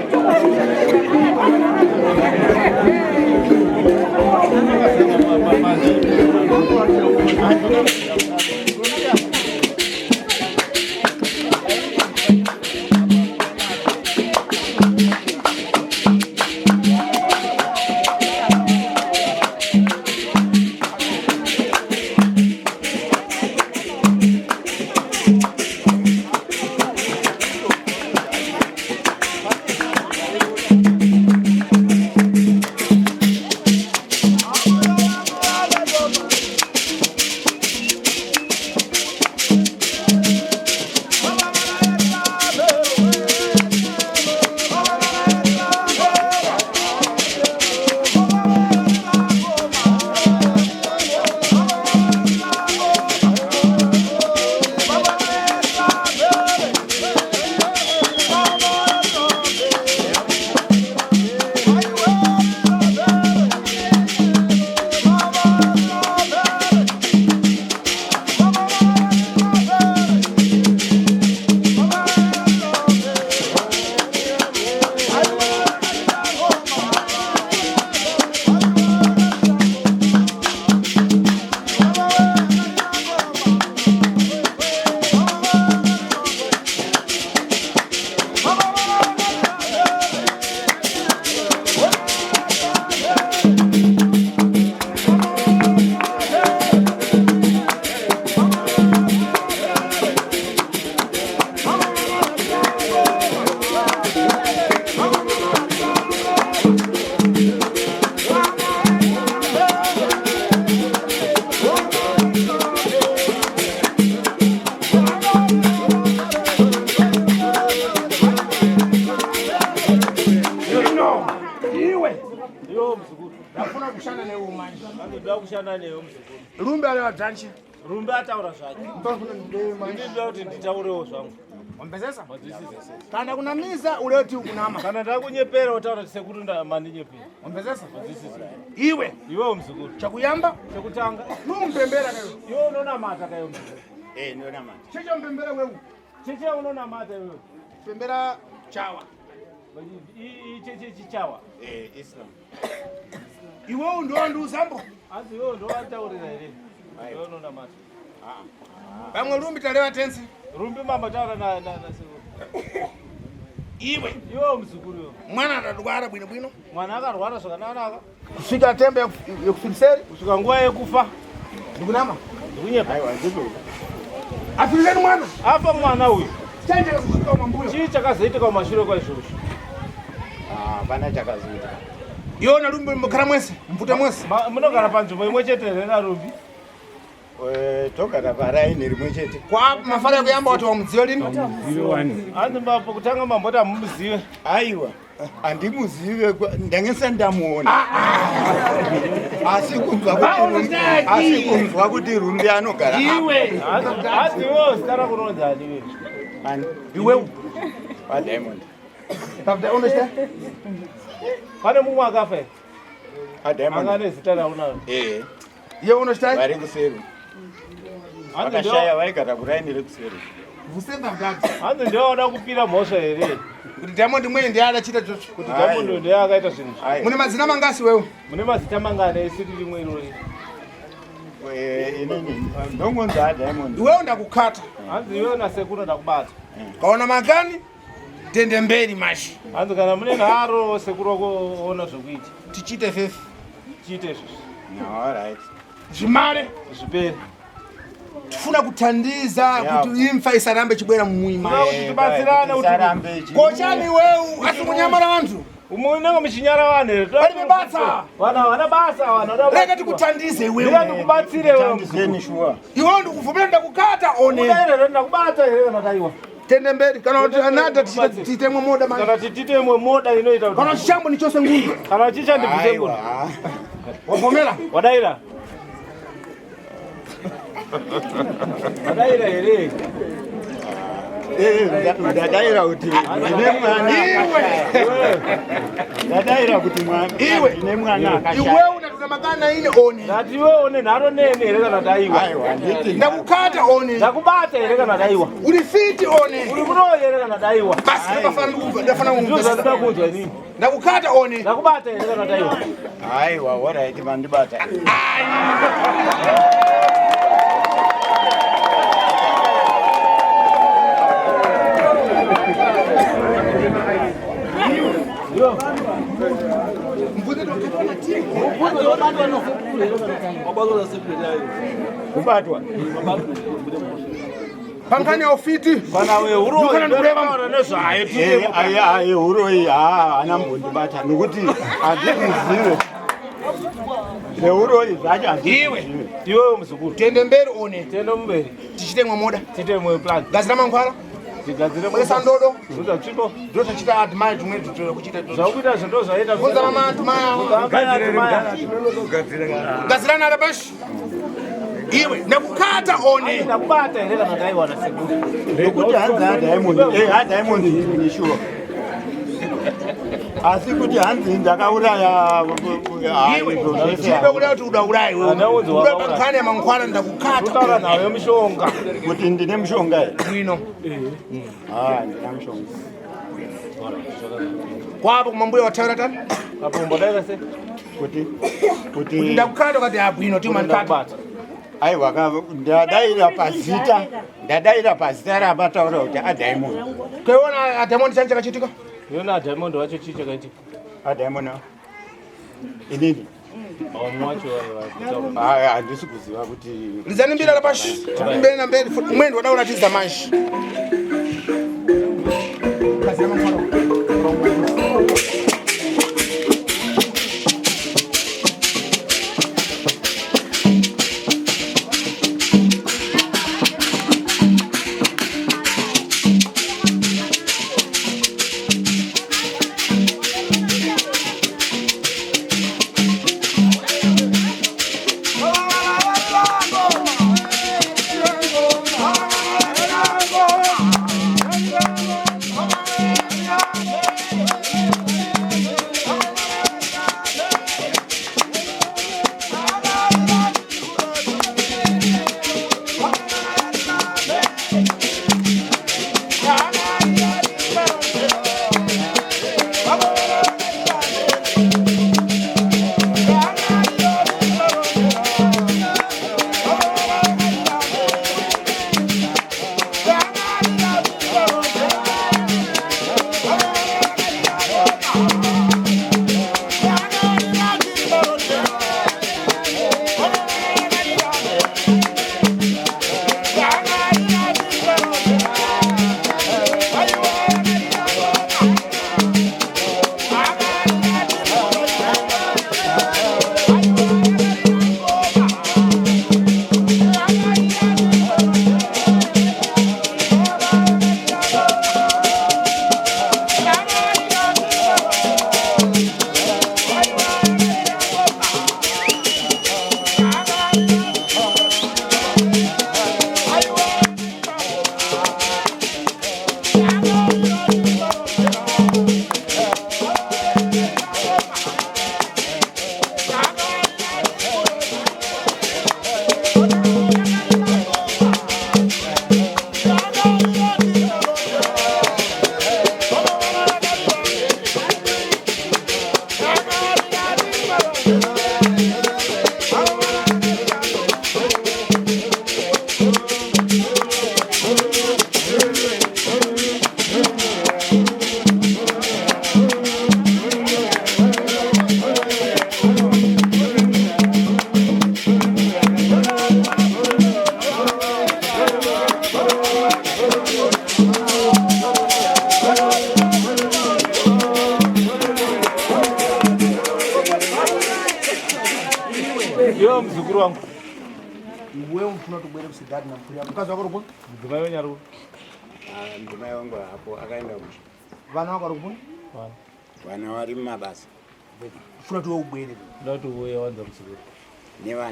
kushanda neyo muzukuru. Rumbi ale wadhanchi. Rumbi ataura zvake. Ndinoda kuti nditaurewo zvangu. Wambezesa? Kana kunamiza uleti ukunama. Kana ndakunyepera utaura kuti sekuru mandinyepera. Wambezesa? Iwe muzukuru. Chakuyamba? Chakutanga. Numpembera kayo. Iwe unonamata kayo muzukuru. Ndonamata. Checho mpembera wewe. Cheche unonamata wewe. Pembera chawa. Cheche chichawa. Islam. Iwe ndo nduzambo. Asi iwe ndo ataurira ere. Iwe unonamata. Pamwe Rumbi talewa tense. Rumbi mama taura na sekuru. Iwe muzukuru. Mwana atarwara bwino. Mwana akarwara zvakanaka. Kusvika tembe yekufiriseri, kusvika nguva yekufa. Ndikunama. Ndikunyepa. Aiwa ndiko. Afirizeni mwana. Afa mwana uyu. Chanje kusvika mambuyo. Chii chakazoitika kumashure kwaizvozvo. Pana chakazoitika. Yona Rumbi mukara mwese, mvute mwese. Munogara panzvimbo imwe chete here na Rumbi? Togara paraini rimwe chete. Kwa mafara kuyamba watu wamudziwe lini? Hanzi mbapo kutanga mamboti hamumuzive. Aiwa. Andimuzive ndangesa ndamuona. Asi kunzwa kuti Rumbi anogara. Iwe. Asi iwe sitara kunonza iwe. Iwe. Pa Diamond. Tafta understand? Pane mumwe akafa. Pa Diamond. Angane zita raunaro. Ye understand? Vari kuseri. Vakashaya vaigara kuraini rekuseri. Vusenda mdati. Hanzi ndoda kupira mhosva here. Kuti Diamond mwe ndiye adachita chocho. Kuti Diamond ndiye akaita zvinhu. Mune mazina mangasi wewe? Mune mazita mangani esiri rimwe irori. Inini ndongonza Diamond. Iwe ndakukata. Hanzi iwe na sekuru ndakubata. Kaona makani? Tende mberi mashi. Hanzi kana mune nharo sekuru kuona zvokuita. Tichite fefe. Tichite izvozvo. All right. Zvimare zvipere. Tifuna kutandiza kuti imfa isarambe chibwera mumwima. Kuti tibatsirane kuti kochani wewe asikunyamara vantu. Umunenge muchinyara vanhu here. Vari mebasa. Vana basa vana. Rega tikutandize wewe. Rega tikubatsire wewe. Iwe ndikuvumira ndakukata one. Udaira ndakubata here kana taiwa. Tende mberi kana kuti anada titemwe moda manje. Kana titemwe moda inoita kuti. Kana chishambo nichose ngundu. Kana chicha ndibvise ngundu. Wavomera? Wadaira. Wadaira here. Ndadaira kuti ine mwana. Ndadaira kuti mwana. Ine mwana akashaya. Iwe unatuna magana ine one. Ndati iwe one nharo nene here kana taiwa. Aiwa nditi. Ndakukata one. Ndakubata here kana taiwa. Uri fiti one. Uri kuno here kana taiwa. Basi ndafana ndofana kunzwa nini? Ndakukata one. Ndakubata here kana taiwa. Aiwa alright mandibata. Kubatwa. Pankani ofiti. Bana we uro kana ndureva nezvayo tiri. Ayi uro iyi ana mbondibata nokuti andikuzive. Neuro iyi zvacho Iwe muzukuru. Tende mberi one. Tende mberi. Tichitemwe moda. Titemwe plan. Gazira mankhwala. Tigadzire mwesa ndodo. Uza chipo. Ndoto chita admire tumwe tutola kuchita ndodo. Zvakuita zvinto zvaita. Kunza mama admire. Gazira nala bashi. Iwe ndakukata one. Ndakubata here kana taiwa na sekuru. Nokuti hanzi Diamond. Diamond ni sure. Asi kuti hanzi ndakauraya iwe chibe kuda kuti udaurayi wewe uda pankani mankhwala ndakukata utaura nawe mushonga kuti ndine mushonga bwino ndine mushonga kwapo kumambuya wataura tani apo mbodaira se kuti ndakukata kati abwino timankata aiwa ndadaira pazita rabataura kuti aDiamond kaiona aDiamond chani chakachitika yona Diamond wacho chii chakaitika Diamond inini handisi kuziva kuti rizani mbira lapashi mberi na mberi mwendo wadauratiza manji Iwe unofuna kubwera kusidhati na mphuri yako. Mkazi wako rubuni? Mdzimai wenyu ari Ndimai wangu hapo akaenda kuchi. Vana wako rubuni? Vana vari mumabasa. Ufuna tuwe ubwere. ndoti uye wanza msukuru. Neva.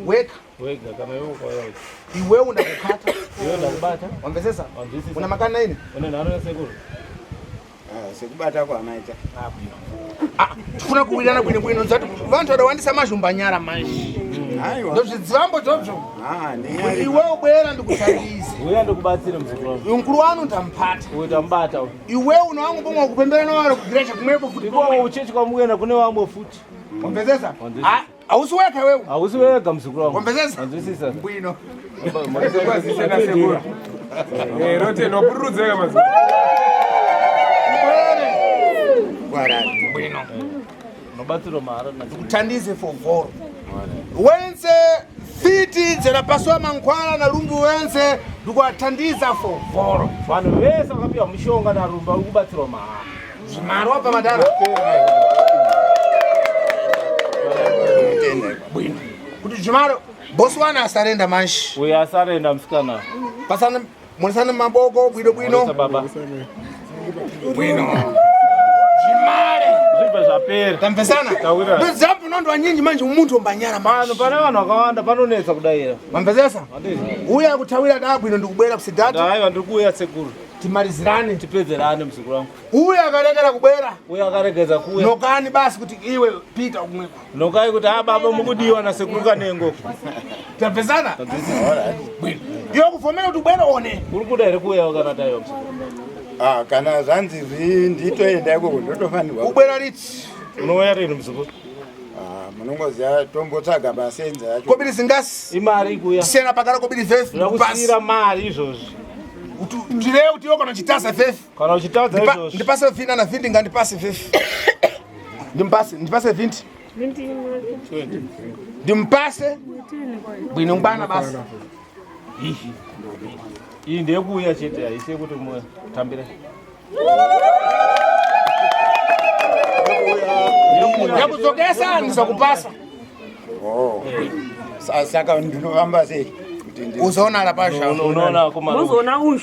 Wega kana iwe ukauya uchi. Iwe undakukata. Iwe ndakubata. Wamvesesa? Wanzwisisa. Una makani na ini? Une nhano yasekuru. Sekubata kwamaita. Tifuna kuwirana bwino zati vantu vadawandisa mazhumba nyara manje. Ndozvidzivambo dzobzo. Iwe ubwera ndikuthandize. Uya ndikubatsire msukuru wangu. Mkulu wanu ndampata. Uye tambata. Iwe unowangu pomwe kupembera nawari kugiresha kumwepo futi. Iko uchechi kwamuyenda kune wamwe futi. Wamvesesa? Ausi weka wewe. Ausi wega msukuru wangu. Wamvesesa? Wanzwisisa. Bwino. Rote no purudzeka mazuri. Bwino. Nobatsiro mara na Kuthandize for voro. Wense fiti dzera paswa mankhwala na Rumbi wense ndikuathandiza for voro. vanhu vese vakapihwa mushonga naRumbi vari kubatsirwa mahara. Zvimaro wapa madara. Bwino. Kuti zvimaro bosi wana asarenda manje. Uye asarenda musikana. Pasana munisana maboko bwino. Baba. Bwino. Zvimare. Zvibva zvapera. Tamvesana? Tawira. Ndozambo nondo wanyinji manje umuntu ombanyara manje. Pane vanhu vakawanda panonetsa kudayira. Wamvesesa? Uya kutawira da bwino ndikubwera kusidhati. Haiwa ndiri kuuya sekuru. Timalizirane. Tipedzerane muzukuru wangu. Uya akaregera kubwera. Uya akaregedza kuuya. Nokani basi kuti iwe Peter kumwepo. Nokai kuti baba mukudiwa nasekuru kanengo. Tamvesana? Bwino. Iyo kuvomera kuti ubwera one. Uri kuda here kuuya kana tayo. Kana zvanzi nditoenda ikoko ndotofanirwa. Ubwera riti. Unouya rini muzukuru? Munongoziva tombotsvaga masenza yacho. Kobiri zingasi. Imari ikuya. Sena pakara kobiri 5. Ndakusira mari izvozvi. Ndire kuti iwo kana uchitasa 5. Kana uchitadza izvozvi. Ndipase 20 na 20 ngandipase 5. Ndipase 20. 20. Ndimpase. Bwino ngubana basi. Iyi ndeyekuuya chete haisi kuti mutambire. Yakudzokesa ndizakupasa. Saka ndinofamba sei? Uzoona lapasha. Unoona kuma. Uzoona uyu.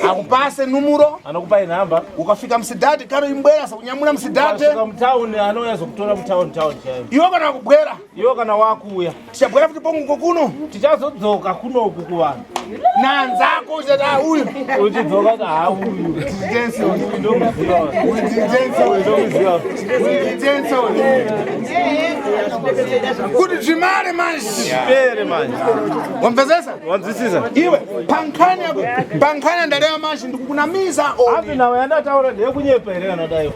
Akupase numuro. Anokupa inamba. Ukafika musidhati karo imbwera sakunyamura musidhati. Ukafika mutauni anouya zokutora mutauni chaiyo. Iwo kana kubwera. Iwo kana wakuuya. Tichabwera futi pongo kuno. Tichazodzoka kunoku kuvanhu. Nanzako chata uyu. Uchidzoka kuti uyu. Tenso. Ndomuziva. Ndomuziva. Kuti zvimare manje. Pere manje. Wamvesesa? Wanzwisisa? Iwe pankanya ndaleva manje ndikukunamiza oni. Api nawe yandataura ndeyekunyepa here kana dayo.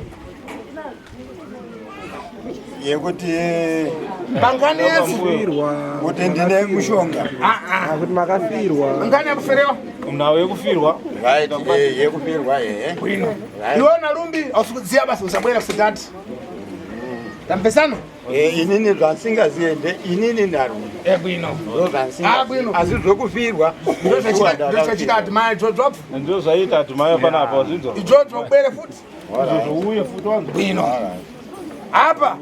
Yekuti pankani yesu kuti ndine mushonga. Kuti makafirwa. Pankani yakuferewa. Nawe yekufirwa. Right, yekufirwa Bwino. Iwe na Rumbi ausikudziya basi usabwera kusidhati. Tamvesana? Inini zvansingaziende inini naRumbi. Bwino. Bwino. Asi zvokufirwa ndochachita atimai dzvodzvo. Ndiro zvaita atimai panapa wazvinzwa. Idzvodzvo ubere futi. Uye futi wangu. Bwino. Apa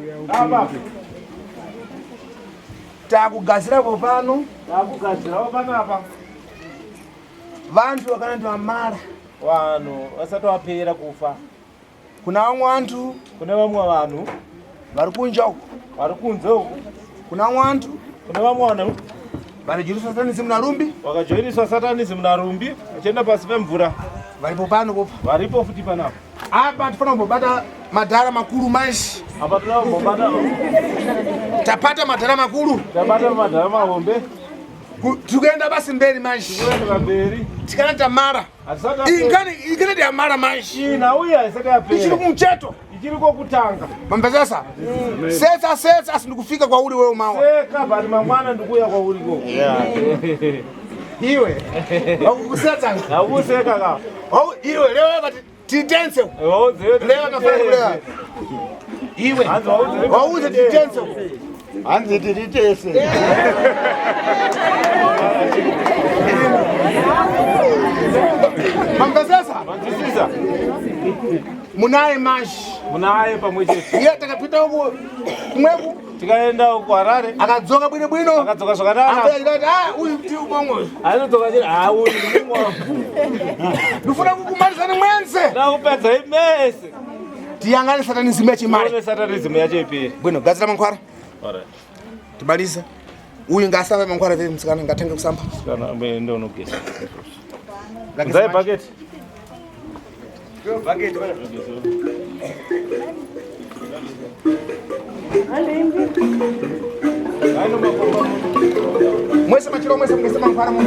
takugadzirapo pano. Takugadzirapo panapa. Vantu vakanati vamara. Vanhu vasati vapera kufa. Kuna vamwe vantu. Kune vamwe vanhu. Vari kunja uko. Vari kunze uko. Kuna vamwe vantu. Kune vamwe vanhu. Vanojoiniswa satanism naRumbi. Vakajoiniswa satanism naRumbi. Vachienda pasi pemvura. Varipo pano popa. Varipo futi panapa. Apa tifana kumbobata madhara makuru manje. Apa tinoda kumbobata. Tapata madhara makuru. Tapata madhara mahombe. Tikuenda basi mberi manje. Tikuenda mberi. Tikana tamara. Ingani yamara manje. Nauya isati yapera. Ichiri kumucheto. Ichiri kokutanga. Mambezesa? Setsa ndikufika kwa uli wewe mawa. Seka bali mangwana ndikuya kwa uli ko. Iwe. Akukusetsa. Akuseka ka. Iwe leo kati titense. Leo nafanya kulea. Iwe. Wauze titense. Hanzi titese. Mambezesa? Wanzwisisa? Munaye mashi. Munaye pamwe chete. Iye takapita huko kumweku tikaenda uko Harare akadzoka bwino akadzoka zvakanaka uyu ndi ubongo anodzoka chiri uyu ndimwe ndifuna kukumaliza mwense nakupedza imese tiyangane satanism yachimali one satanism yacho ipiri bwino gadzira mankhwara alright tibaliza uyu ngasamba mankhwara veri msikana ngatenge kusamba kana ndo unogesa zai bucket bucket mwese machiro mwese mungese mankhwara mu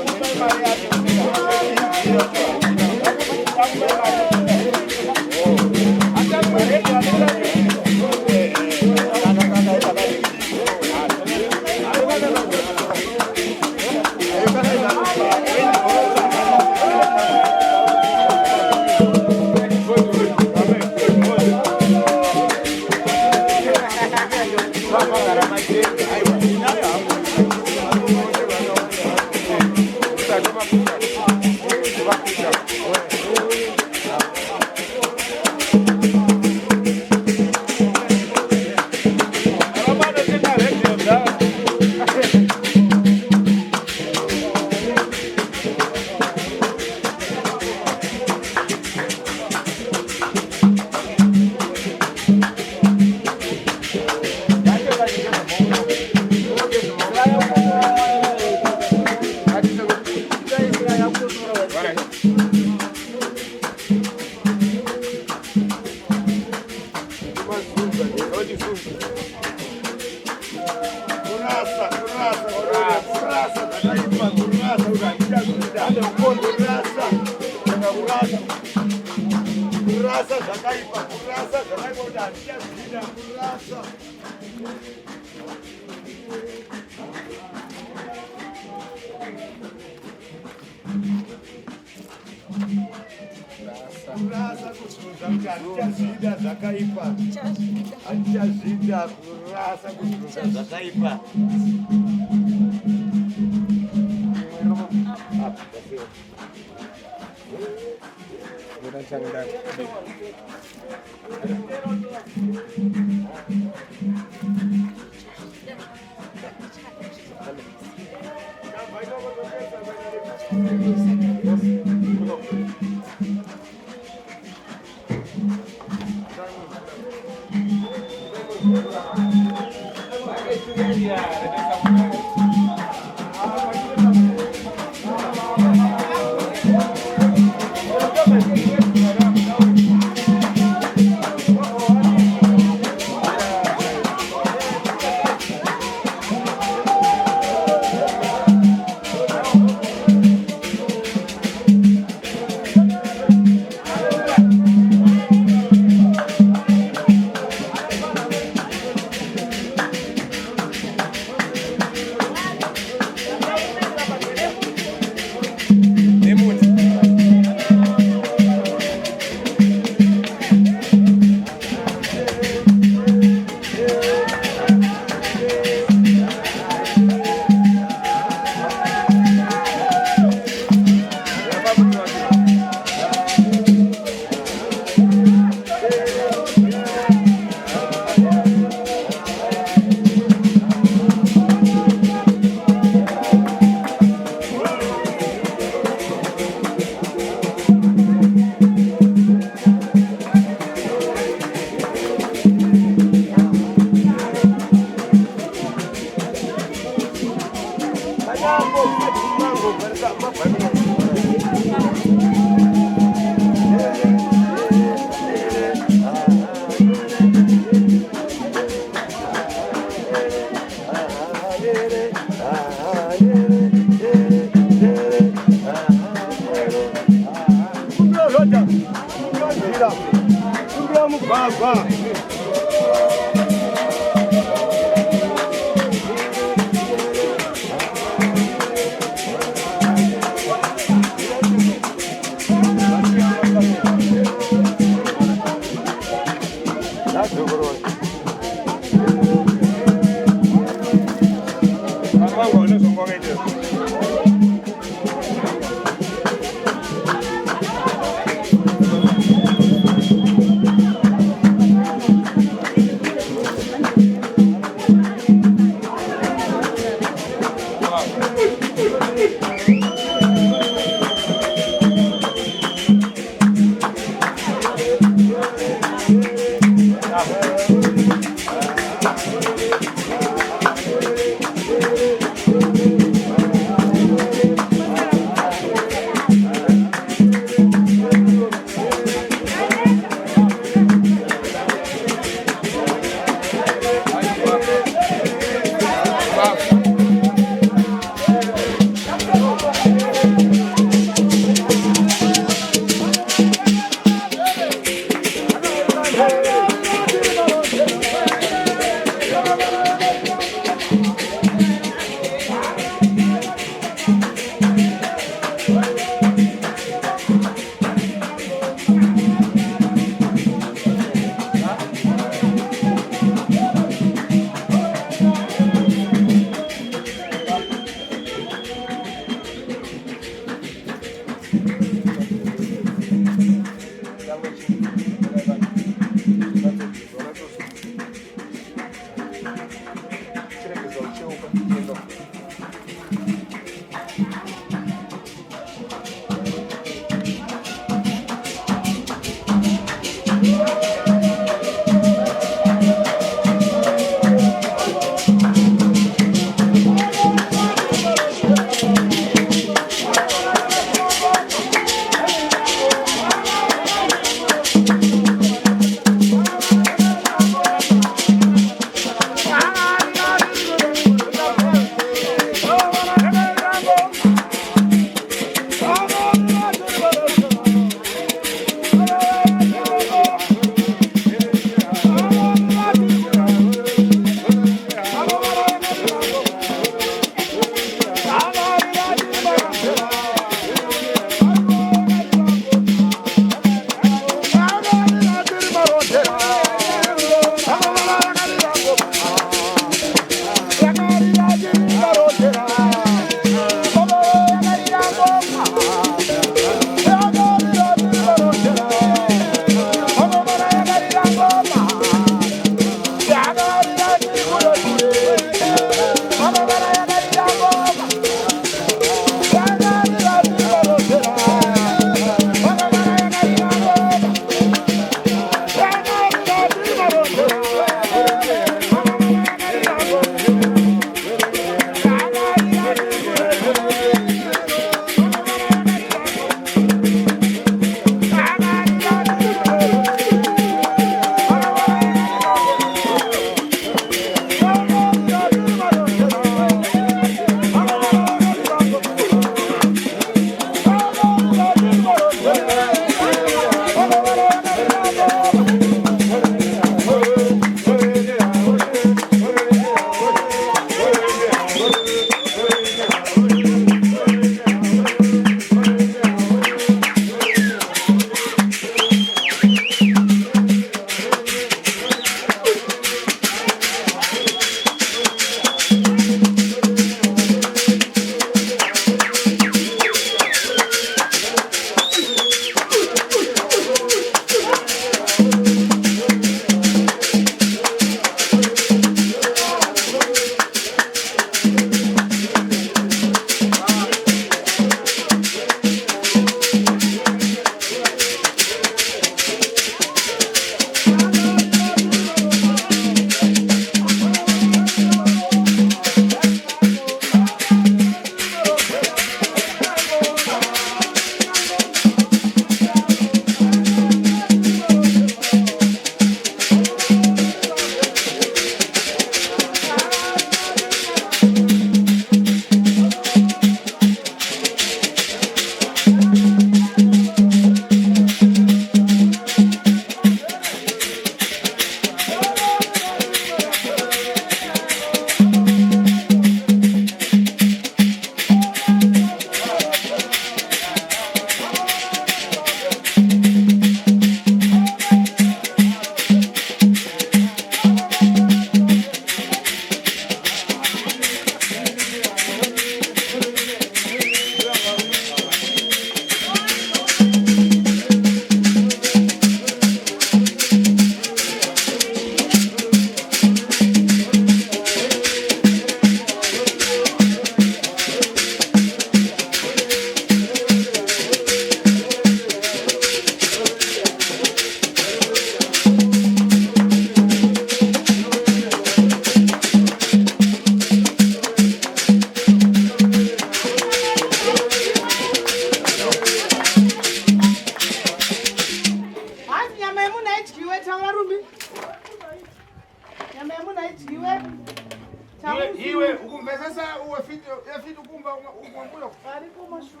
Iwe ukumvesesa uwe fit ukumva ukumbuyo. Ariko mashuru.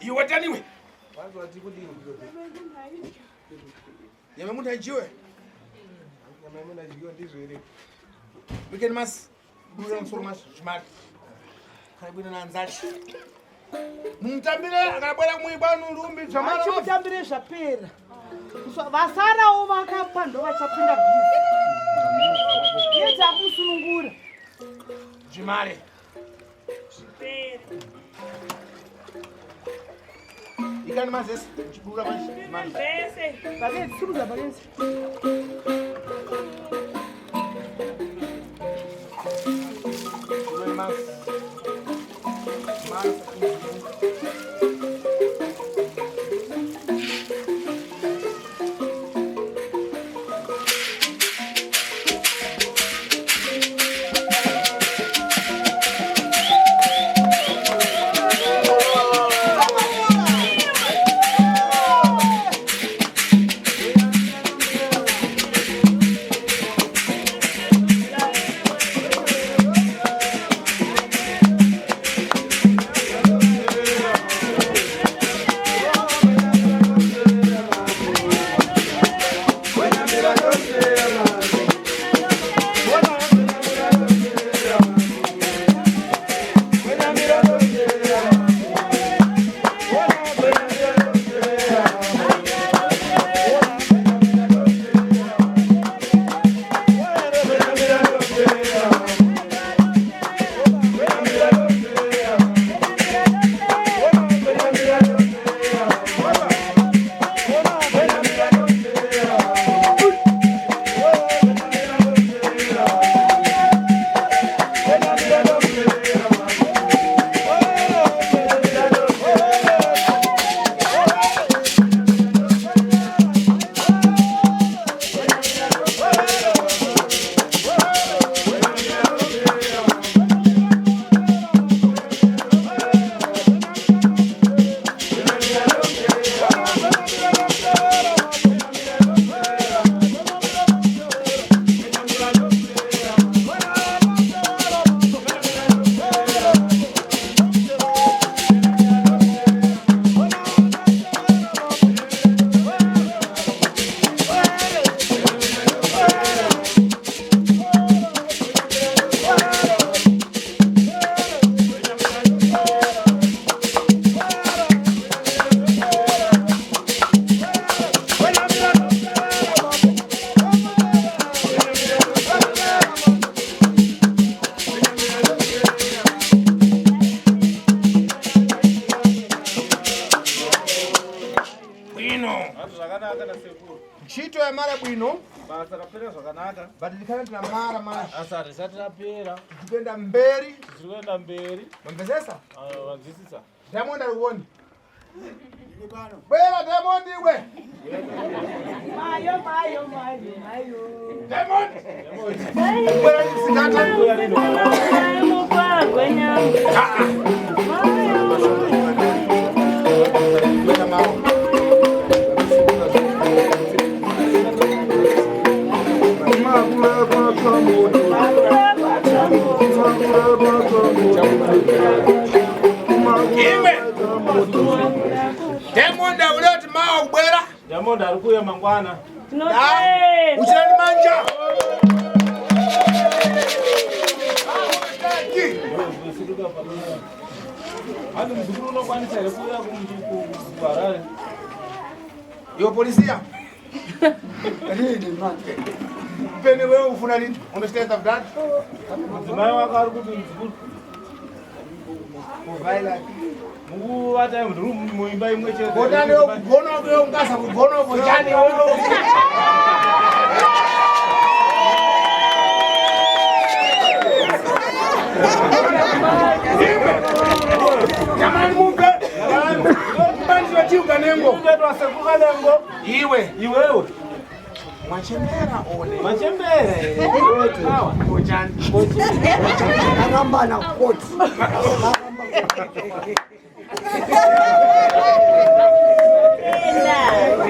Iwe taniwe. Kwanza watikudini kidogo. Yamemunda ijiwe. Yamemunda ijiwe ndizo ile. Weekend mas. Bure msurmas smart. Karibuni na nzachi. Mtambire akabwera muibanu Rumbi chamara. Chimutambire zvapera. Vasarawo vakapa ndo vachapinda bhizi. Yedza kusunungura. Jimare. Ikani mazesi chibura mashi. Mazese. Bagezi suruza bagezi. Chito ya mara bwino. Basa kapera zvakanaka. Badilikana tuna mara mashi. Asari sati rapera. Tikenda mberi. Tikenda mberi. Mamvesesa? Vanzwisisa. Diamond aruoni. Bwera Diamond iwe. Mayo. Diamond. Bwera nisikata. Bwera mao. Diamond uleti mao ubwera. Diamond alikuya mangwana. Uchani manja. Hadi mzukuru unokwanisa alikuya kumbarare. Yo polisia. Pene wewe ufuna nini? Understand of that? Mzimai wako alikuwa mzukuru. Kuvaila. Mungu hata muimba imwe chete. Bodani ugono wewe ungasa kugono bojani wewe. Jamani mungu. Banzi wachiuka nengo. Ungetwa sekuka nengo. Iwewe. Machembera ole. Machembera. Sawa. Bojani. Anamba na koti.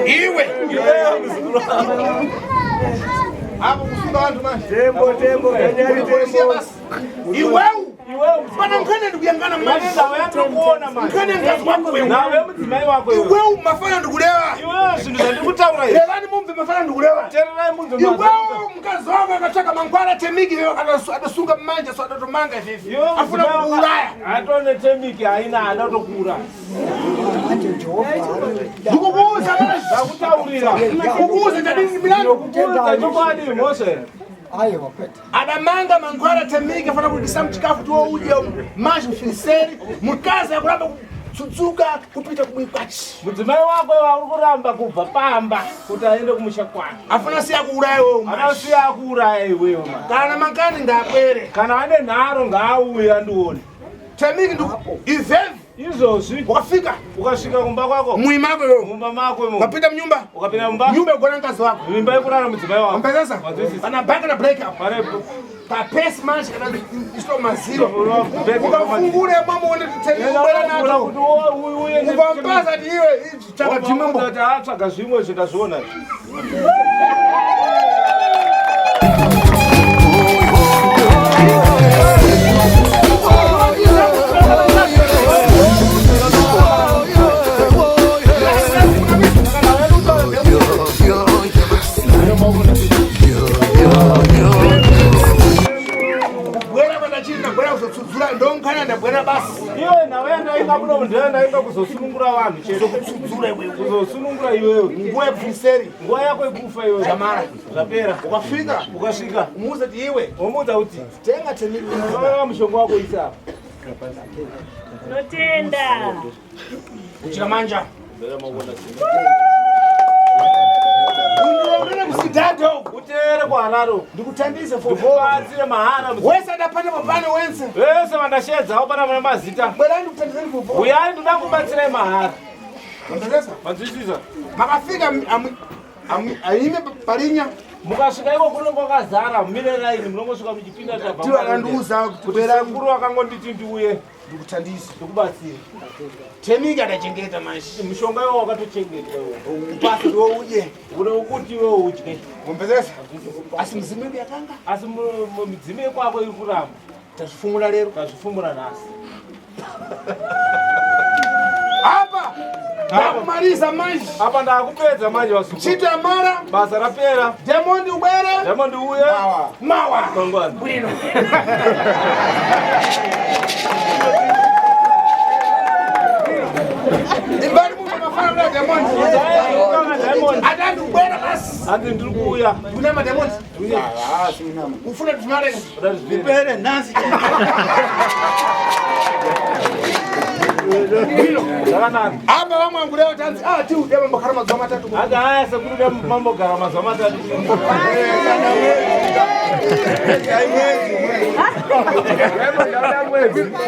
Iwe. Hapo kufunga watu man. Tembo, tembo, kanyari tembo. Iweu. Bana mkane ndugu yangana mali. Sawa yako kuona man. Mkane ngazi wako wewe. Na wewe mzimai wako wewe. Iweu mafanya ndugulewa. Iweu sindiza ndikutaura hivi. Lelani mumbe mafanya ndugulewa. Tena mumbe mafanya. Iweu mkazi wako akataka mangwala temiki wewe atasunga mmanja so atatomanga hivi. Afuna kuulaya. Atone temiki haina adatokura. Ndukubuza basi. Nakutaurira. Kubuza ndadini milano. Kubuza chokwadi Mose. Ayo wapeta. Adamanga mangwala temiki afuna kudisa mchikafu tuo uje maji mfiliseri mukazi ya kulamba tsutsuka kupita kumwikwachi. Mudzimai wako wakuramba kubva pamba kuti aende kumusha kwake. Afuna siya kuuraya wewe. Anasiya kuuraya iwewe. Kana mangani ngapere. Kana ane nharo ngaauye andione. Temiki nduku ivevi. Izozvi wakafika ukasvika kumba kwako muimako wewe mumba mako wewe ukapita mnyumba ukapinda mumba nyumba igona ngazi wako mimba ikurara mudzimai wako mpezesa ana banga na break up parepo ka pace match kana isto maziro ukafungule mama uone tutaiona nato kuti uye ukampaza ndiwe chaka timambo kuti atsvaga zvimwe zvindazviona iwe nawe ndainga kuno mundenda ndainga kuzosunungura vanhu chero kusudzura iwe kuzosunungura iwewe nguwa yekufiseri nguwa yako yekufa iwe zamara zvapera ukasvika umuudza kuti iwe umuudza kuti tenga tenikuaa mushonga wako isa notenda uchira manja utere kwahararo ndikutandise fofoatsire mahara wese adapata mapane wense vese vandashedzawo pana mune mazita bwerani ndikutandiseni fofo uyani ndoda kubatsirai mahara manzwisisa makafika aime parinya mukasvika iko kuno kwakazara mumire raini munongosvika muchipinda tivarandiuza kuti sekuru vakangonditi ndiuye ndikutandisa ndikubatsira temiki adachengeta manje mushonga iwo wakatochengetwa upasi ndiwo udye uda kuti iwe udye mumpezesa asi mzimu yedu yakanga asi midzimu yekwako iri kuramba tazvifumura lero tazvifumura nhasi apa ndakumaliza manje apa ndakupedza manje vasuku chito yamara basa rapera demondi ubwere demondi uye mawa mangwana bwino imbali mungu mafana na demondi adandi ubwere basi andi ndiri kuuya tunama demondi ufuna tumareka ipere nansi apa vamwe wangu leo tanzi tu dema mbakara mazuwa matatu hata haya sekuru dema mambogara mazuwa matatu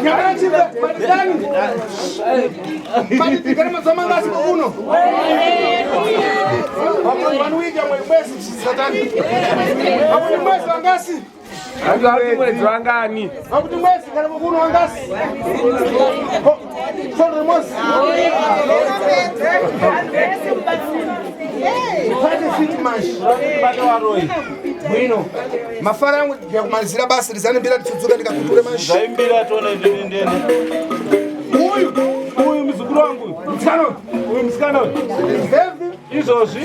nyamara chive madidani madidikari mazuwa mangasi kukuno vanuija mwezi chisatani vakuti mwezi wangasi Ati mwezi wangani? Vakuti mwezi kana kukuno wangasi Sondre mwezi Pate fit mash bata waroi Bwino mafara yangu ya kumalizira basi lizani bila tutsuka ndikakuture mash zaimbira tona ndende uyu mzukuru wangu mtano uyu msikana izozvi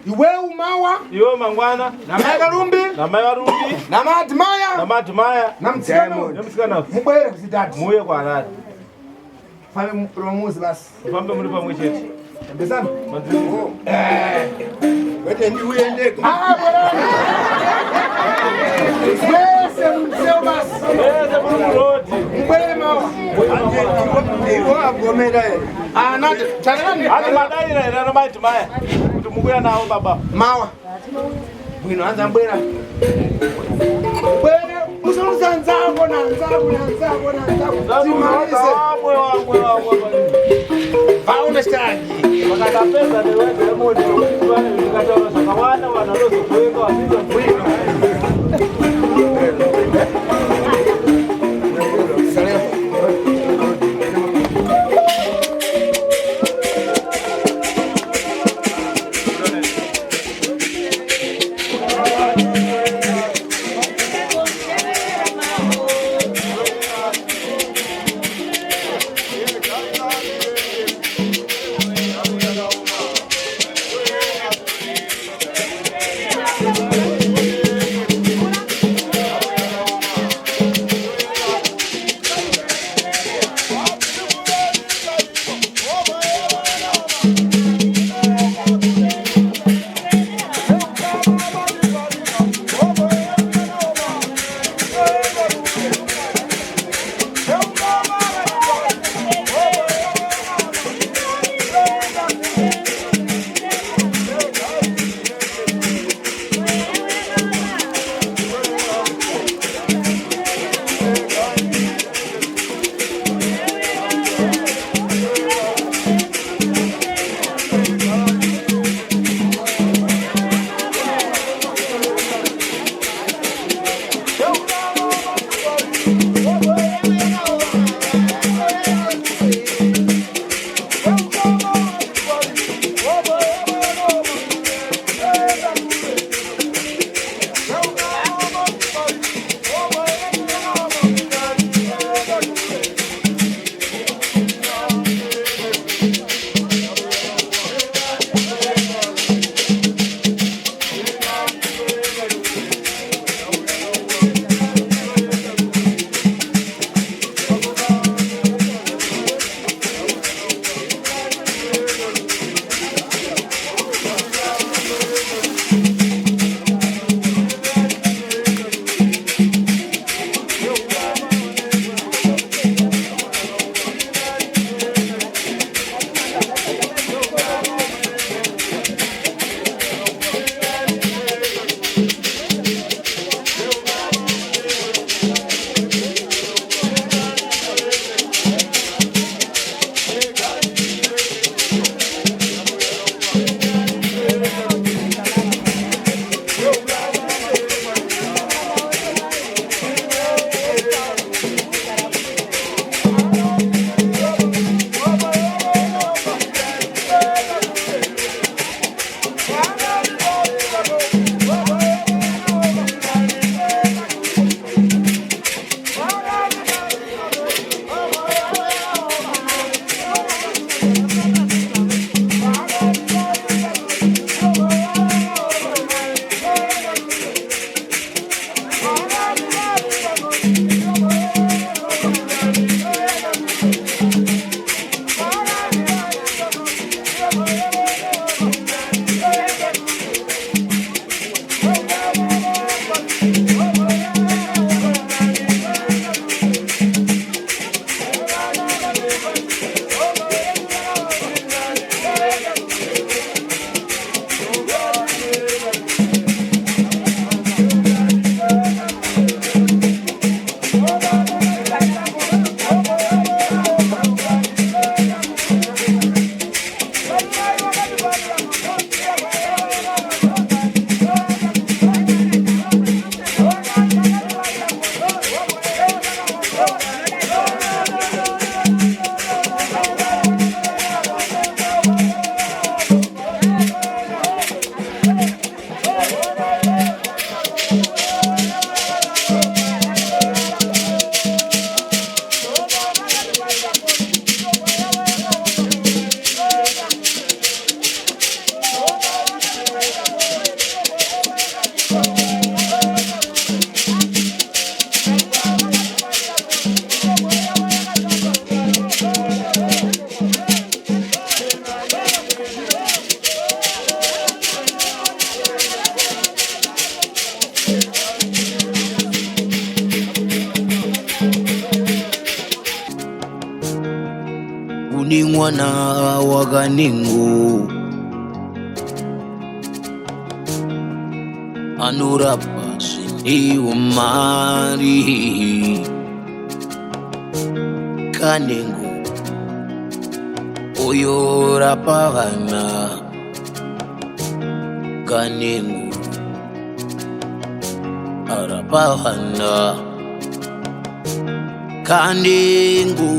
iwe umawa iwe mangwana na maya Rumbi na maya Rumbi na madimaya na mtsikana mubwere kuzidati muye kwarari fame promuzi basi fambe muri pamwe chete mbesana Wete ndiuye ndeka. Wese mzeo basi wese muri rodi mubwere mawa Iwo agomera ere. nade chanani ati madaira ere na madimaya kuti mukuya nawo baba mawa bwino anza mbwera bwere usoruza nzako na nzako timarise vaunestagi vakatapedza newedhemoni vikataura zvakawanda vanhu vanozokueka vasiza bwino ni mwana wa kaningu anorapa zvindiwo mari kaningu uyo rapa vana kaningu arapa vana kaningu